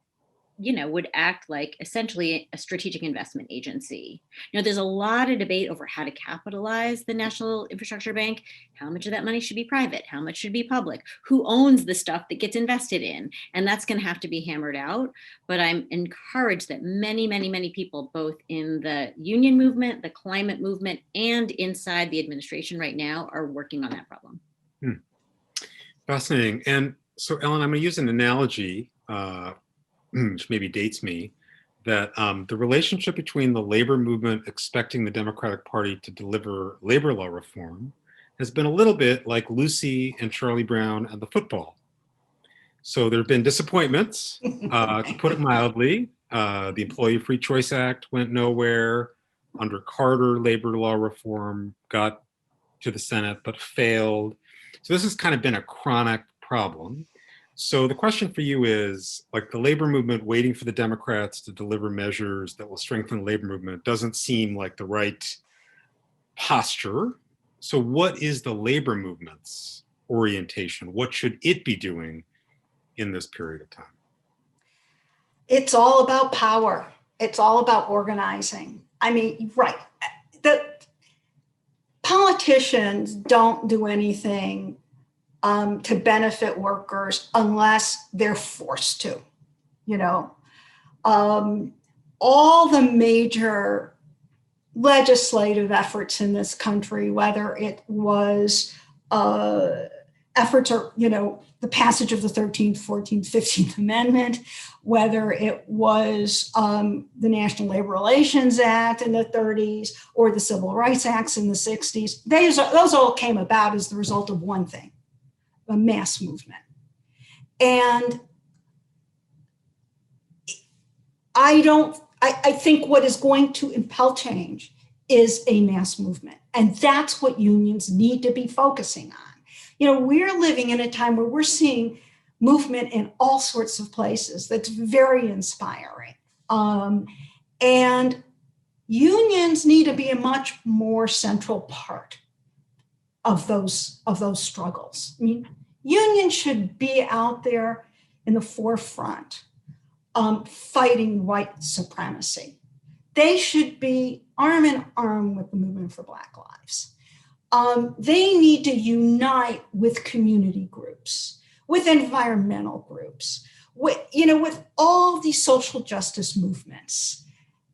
you know, would act like essentially a strategic investment agency. You know, there's a lot of debate over how to capitalize the National Infrastructure Bank. How much of that money should be private? How much should be public? Who owns the stuff that gets invested in? And that's going to have to be hammered out. But I'm encouraged that many, many, many people, both in the union movement, the climate movement, and inside the administration right now are working on that problem. Fascinating. And so, Ellen, I'm going to use an analogy which maybe dates me, that the relationship between the labor movement expecting the Democratic Party to deliver labor law reform has been a little bit like Lucy and Charlie Brown and the football. So there have been disappointments, to put it mildly. The Employee Free Choice Act went nowhere. Under Carter, labor law reform got to the Senate but failed. So this has kind of been a chronic problem. So the question for you is, like, the labor movement waiting for the Democrats to deliver measures that will strengthen the labor movement doesn't seem like the right posture. So what is the labor movement's orientation? What should it be doing in this period of time? It's all about power. It's all about organizing. I mean, right. The politicians don't do anything to benefit workers unless they're forced to, you know. All the major legislative efforts in this country, whether it was efforts or, you know, the passage of the 13th, 14th, 15th Amendment, whether it was the National Labor Relations Act in the 30s or the Civil Rights Acts in the 60s, those all came about as the result of one thing: a mass movement. And I think what is going to impel change is a mass movement. And that's what unions need to be focusing on. You know, we're living in a time where we're seeing movement in all sorts of places that's very inspiring. And unions need to be a much more central part of those struggles. I mean, unions should be out there in the forefront, fighting white supremacy. They should be arm in arm with the movement for Black lives. They need to unite with community groups, with environmental groups, with all these social justice movements.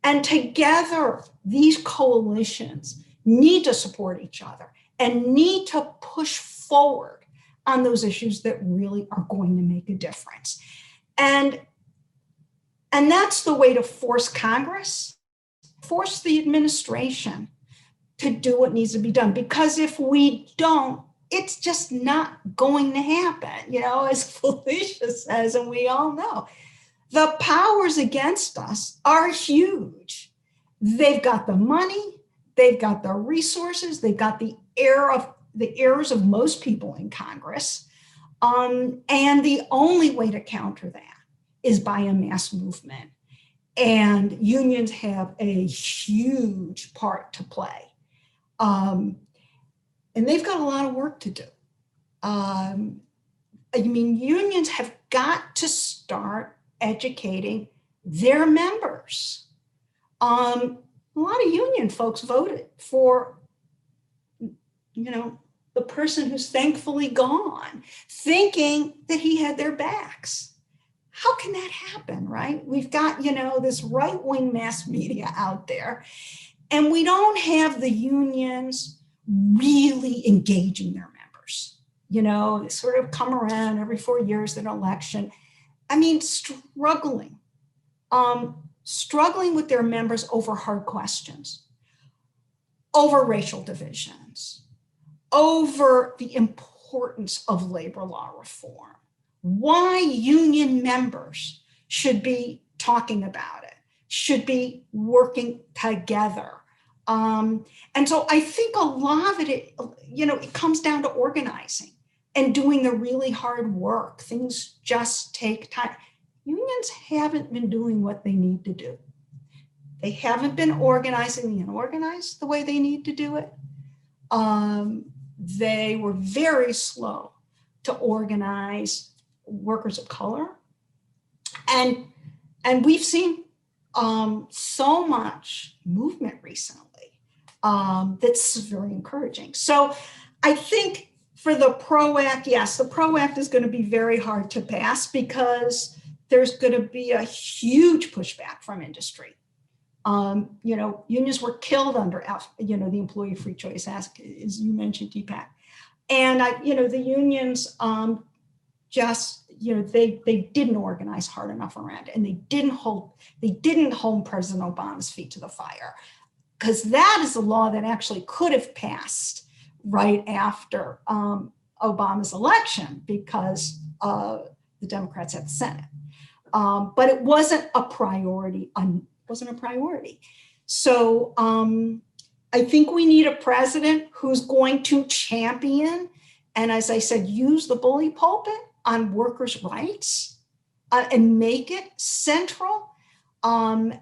And together, these coalitions need to support each other and need to push forward on those issues that really are going to make a difference. And that's the way to force Congress, force the administration to do what needs to be done. Because if we don't, it's just not going to happen. You know, as Felicia says, and we all know, the powers against us are huge. They've got the money, they've got the resources, they've got the ears of most people in Congress. And the only way to counter that is by a mass movement. And unions have a huge part to play. And they've got a lot of work to do. I mean, unions have got to start educating their members. A lot of union folks voted for, you know, the person who's thankfully gone, thinking that he had their backs. How can that happen, right? We've got, you know, this right-wing mass media out there, and we don't have the unions really engaging their members. You know, they sort of come around every 4 years at an election. I mean, struggling with their members over hard questions, over racial divisions, over the importance of labor law reform, why union members should be talking about it, should be working together. And so I think a lot of it, it comes down to organizing and doing the really hard work. Things just take time. Unions haven't been doing what they need to do. They haven't been organizing the unorganized the way they need to do it. They were very slow to organize workers of color. And we've seen so much movement recently that's very encouraging. So I think for the PRO Act, yes, the PRO Act is going to be very hard to pass because there's going to be a huge pushback from industry. Unions were killed under, the Employee Free Choice Act, as you mentioned, Deepak. And, the unions they didn't organize hard enough around it, and they didn't hold President Obama's feet to the fire, because that is a law that actually could have passed right after Obama's election because the Democrats had the Senate. But it wasn't a priority. So I think we need a president who's going to champion, and as I said, use the bully pulpit on workers' rights and make it central. The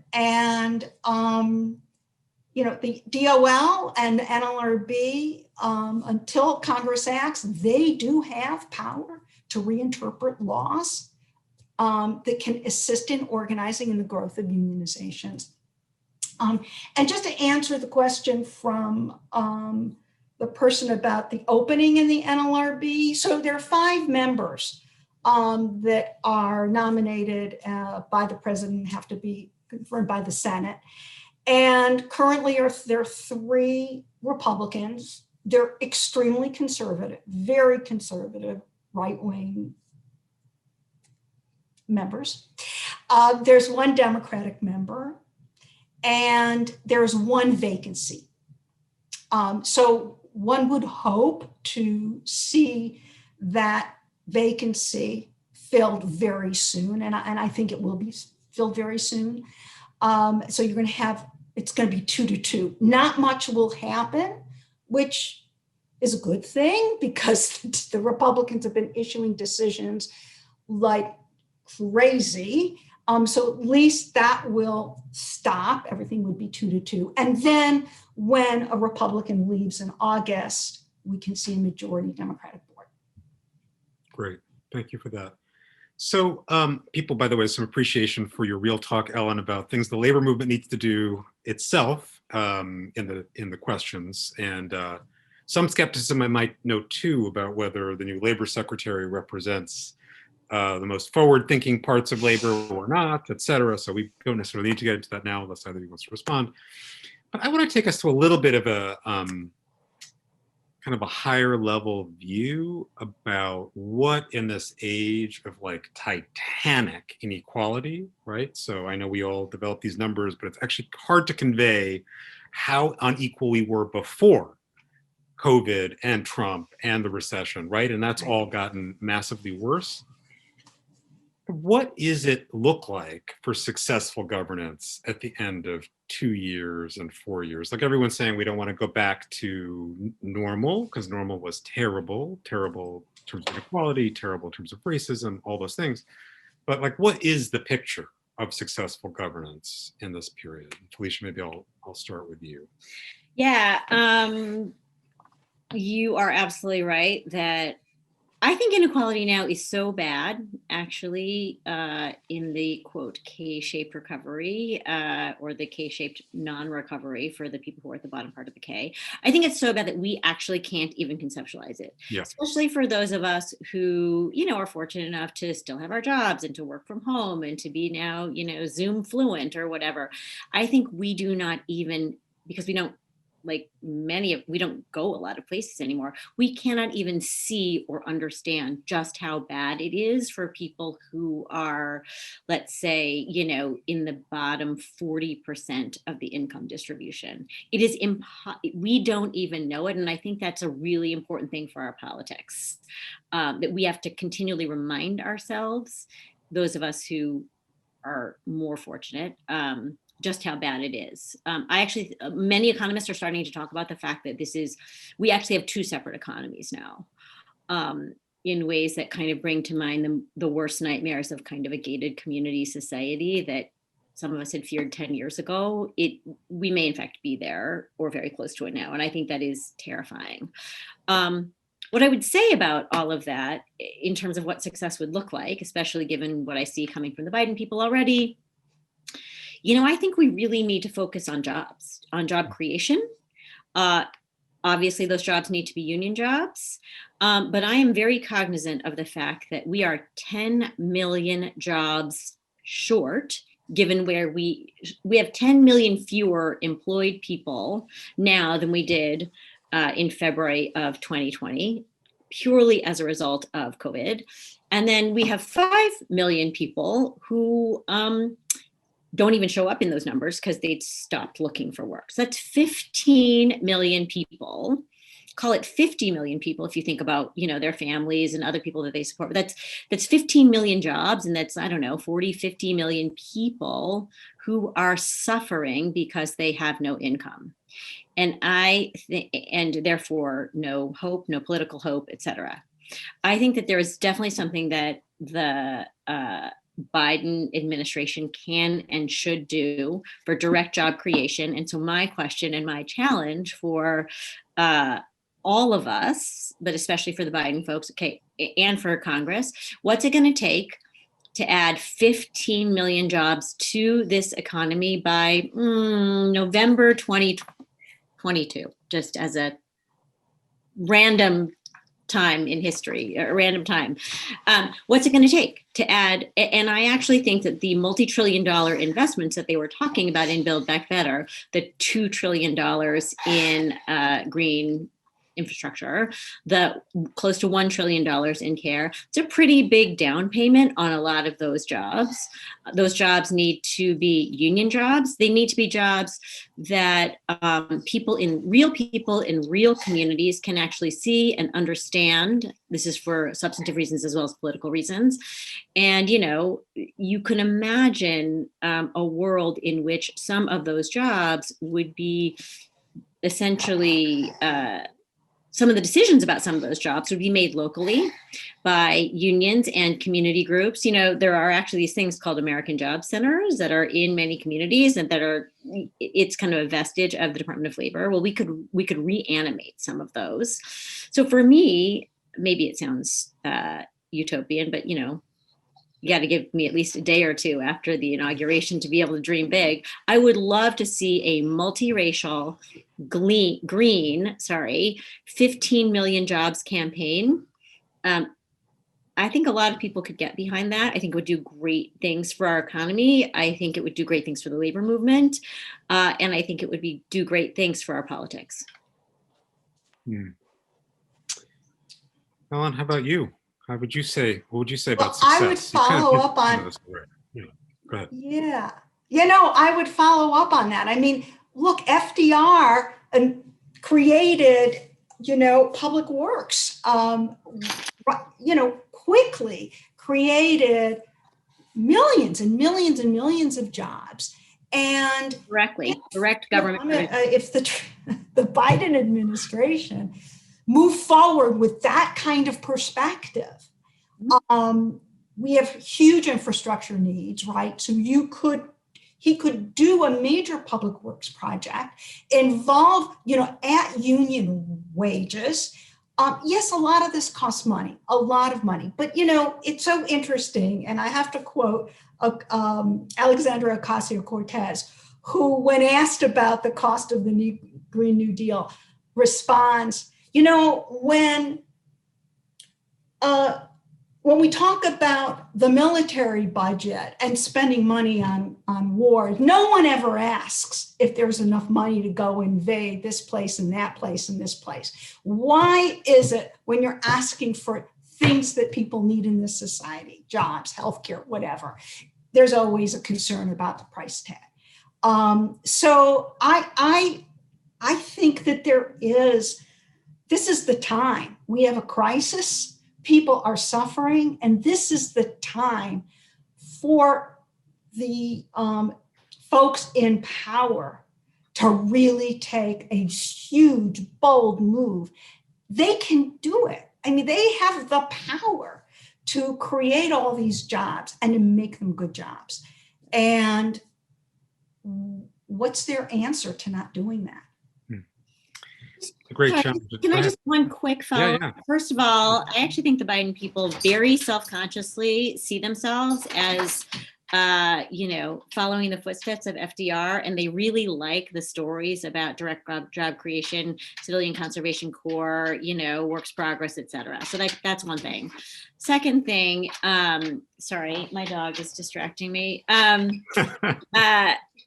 DOL and the NLRB, until Congress acts, they do have power to reinterpret laws that can assist in organizing and the growth of unionizations. And just to answer the question from the person about the opening in the NLRB, so there are 5 members that are nominated by the president and have to be confirmed by the Senate. And currently there are 3 Republicans. They're extremely conservative, very conservative, right-wing members. There's 1 Democratic member, and there's 1 vacancy. So one would hope to see that vacancy filled very soon, and I think it will be filled very soon. So you're going to have, it's going to be 2-2. Not much will happen, which is a good thing because the Republicans have been issuing decisions like crazy. So at least that will stop. Everything would be 2-2. And then when a Republican leaves in August, we can see a majority Democratic board. Great. Thank you for that. So people, by the way, some appreciation for your real talk, Ellen, about things the labor movement needs to do itself in the questions, and some skepticism I might note too about whether the new labor secretary represents the most forward-thinking parts of labor or not, et cetera. So we don't necessarily need to get into that now unless either of you wants to respond. But I want to take us to a little bit of a kind of a higher level view about what in this age of like titanic inequality, right? So I know we all develop these numbers, but it's actually hard to convey how unequal we were before COVID and Trump and the recession, right? And that's all gotten massively worse. What is it look like for successful governance at the end of 2 years and 4 years? Like everyone's saying, we don't want to go back to normal because normal was terrible, terrible in terms of inequality, terrible in terms of racism, all those things. But like, what is the picture of successful governance in this period? Felicia, maybe I'll start with you. Yeah, you are absolutely right that I think inequality now is so bad, actually, in the quote K-shaped recovery or the K-shaped non-recovery for the people who are at the bottom part of the K. I think it's so bad that we actually can't even conceptualize it, especially for those of us who, are fortunate enough to still have our jobs and to work from home and to be now, Zoom fluent or whatever. I think we do not even, because we don't, like we don't go a lot of places anymore. We cannot even see or understand just how bad it is for people who are, let's say, in the bottom 40% of the income distribution. It is we don't even know it. And I think that's a really important thing for our politics, that we have to continually remind ourselves, those of us who are more fortunate. Just how bad it is. Many economists are starting to talk about the fact that we actually have two separate economies now, in ways that kind of bring to mind the worst nightmares of kind of a gated community society that some of us had feared 10 years ago. We may in fact be there or very close to it now. And I think that is terrifying. What I would say about all of that in terms of what success would look like, especially given what I see coming from the Biden people already, I think we really need to focus on jobs, on job creation. Obviously, those jobs need to be union jobs, but I am very cognizant of the fact that we are 10 million jobs short, given where we have 10 million fewer employed people now than we did in February of 2020, purely as a result of COVID. And then we have 5 million people who don't even show up in those numbers because they'd stopped looking for work. So that's 15 million people. Call it 50 million people if you think about, their families and other people that they support. But that's 15 million jobs, and that's, 40, 50 million people who are suffering because they have no income. And and therefore no hope, no political hope, et cetera. I think that there is definitely something that the Biden administration can and should do for direct job creation. And so my question and my challenge for all of us, but especially for the Biden folks, and for Congress, what's it going to take to add 15 million jobs to this economy by November 2022, just as a random time in history, a random time. What's it going to take to add? And I actually think that the multi-trillion-dollar investments that they were talking about in Build Back Better, the $2 trillion in green infrastructure, the close to $1 trillion in care, it's a pretty big down payment on a lot of those jobs. Those jobs need to be union jobs. They need to be jobs that people in real communities can actually see and understand. This is for substantive reasons as well as political reasons. And, you can imagine a world in which some of those jobs would be essentially some of the decisions about some of those jobs would be made locally by unions and community groups. There are actually these things called American Job Centers that are in many communities and it's kind of a vestige of the Department of Labor. Well, we could reanimate some of those. So for me, maybe it sounds utopian, but you got to give me at least a day or two after the inauguration to be able to dream big. I would love to see a multiracial green 15 million jobs campaign. I think a lot of people could get behind that. I think it would do great things for our economy. I think it would do great things for the labor movement. And I think it would do great things for our politics. Ellen, how about you? What would you say about success? I would follow up on. Go ahead. Yeah. I would follow up on that. I mean, look, FDR created, public works, quickly created millions and millions and millions of jobs. And direct government. If the Biden administration move forward with that kind of perspective, we have huge infrastructure needs, right? So he could do a major public works project, involve, at union wages. Yes, a lot of this costs money, a lot of money, but it's so interesting. And I have to quote Alexandria Ocasio-Cortez, who, when asked about the cost of the Green New Deal, responds, when we talk about the military budget and spending money on war, no one ever asks if there's enough money to go invade this place and that place and this place. Why is it when you're asking for things that people need in this society, jobs, healthcare, whatever, there's always a concern about the price tag? So I think that this is the time. We have a crisis. People are suffering, and this is the time for the folks in power to really take a huge, bold move, they can do it. I mean, they have the power to create all these jobs and to make them good jobs. And what's their answer to not doing that? It's a great challenge. Can I just one quick follow-up? Yeah. First of all, I actually think the Biden people very self-consciously see themselves as following the footsteps of FDR, and they really like the stories about direct job creation, civilian conservation corps, works progress, et cetera. So that's one thing. Second thing, sorry, my dog is distracting me.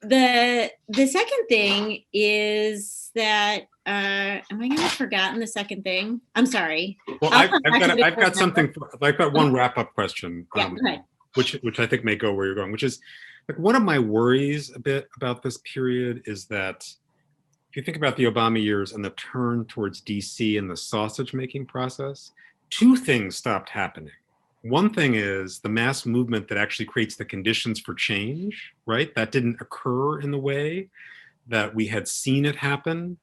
The second thing is that, am I going to have forgotten the second thing? I'm sorry. Well, I've got something. I've got one wrap-up question. Yeah, go ahead. Which I think may go where you're going, which is like one of my worries a bit about this period is that if you think about the Obama years and the turn towards DC and the sausage making process, two things stopped happening. One thing is the mass movement that actually creates the conditions for change, right? That didn't occur in the way that we had seen it happen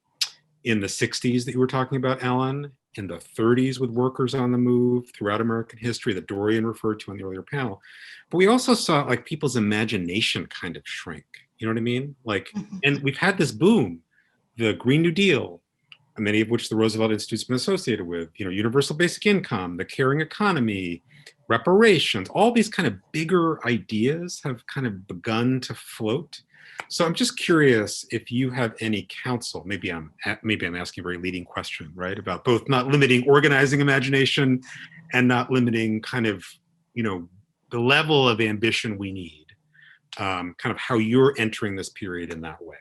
in the 60s that you were talking about, Ellen, in the 30s with workers on the move throughout American history that Dorian referred to in the earlier panel. But we also saw like people's imagination kind of shrink. You know what I mean? Like, and we've had this boom, the Green New Deal, many of which the Roosevelt Institute's been associated with, universal basic income, the caring economy, reparations, all these kind of bigger ideas have kind of begun to float. So I'm just curious if you have any counsel, maybe I'm asking a very leading question, right? About both not limiting organizing imagination and not limiting kind of, the level of ambition we need, kind of how you're entering this period in that way.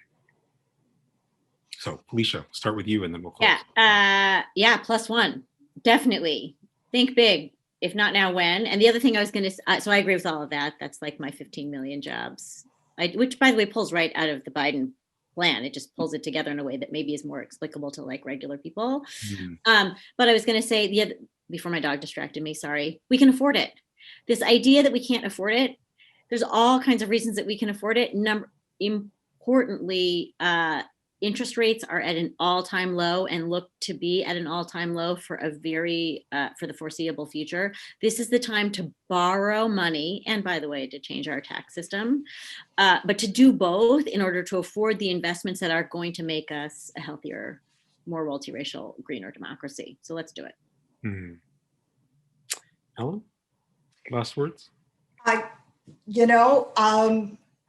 So Felicia, we'll start with you and then we'll close. Yeah, +1, definitely. Think big, if not now, when? And the other thing I was going to, so I agree with all of that. That's like my 15 million jobs. Which, by the way, pulls right out of the Biden plan. It just pulls it together in a way that maybe is more explicable to like regular people. Mm-hmm. But I was going to say, before my dog distracted me, sorry, we can afford it. This idea that we can't afford it, there's all kinds of reasons that we can afford it. Importantly, interest rates are at an all-time low and look to be at an all-time low for for the foreseeable future. This is the time to borrow money, and by the way, to change our tax system, but to do both in order to afford the investments that are going to make us a healthier, more multiracial, greener democracy. So let's do it. Mm-hmm. Ellen, last words?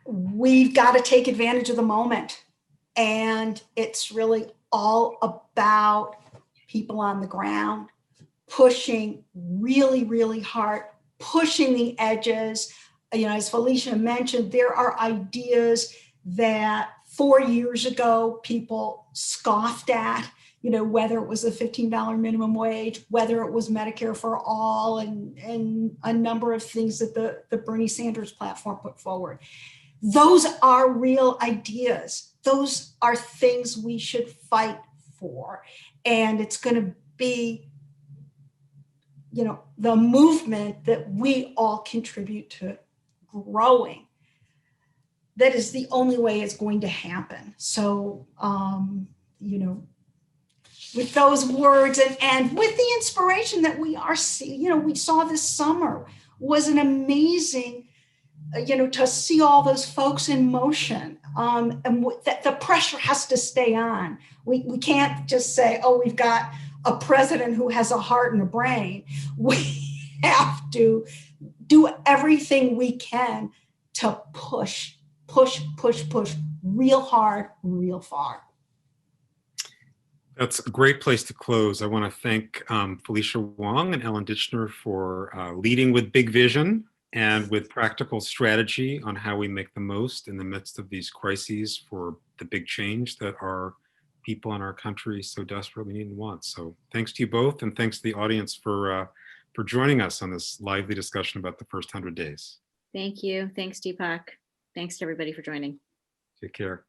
We've got to take advantage of the moment. And it's really all about people on the ground, pushing really, really hard, pushing the edges. As Felicia mentioned, there are ideas that 4 years ago people scoffed at, whether it was a $15 minimum wage, whether it was Medicare for all, and a number of things that the Bernie Sanders platform put forward. Those are real ideas. Those are things we should fight for. And it's going to be, the movement that we all contribute to growing. That is the only way it's going to happen. So, with those words and with the inspiration that we are seeing, we saw this summer was an amazing, to see all those folks in motion. And that the pressure has to stay on. We can't just say, oh, we've got a president who has a heart and a brain. We have to do everything we can to push real hard, real far. That's a great place to close. I want to thank Felicia Wong and Ellen Dichner for leading with big vision and with practical strategy on how we make the most in the midst of these crises for the big change that our people in our country so desperately need and want. So thanks to you both, and thanks to the audience for joining us on this lively discussion about the first 100 days. Thank you. Thanks, Deepak. Thanks to everybody for joining. Take care.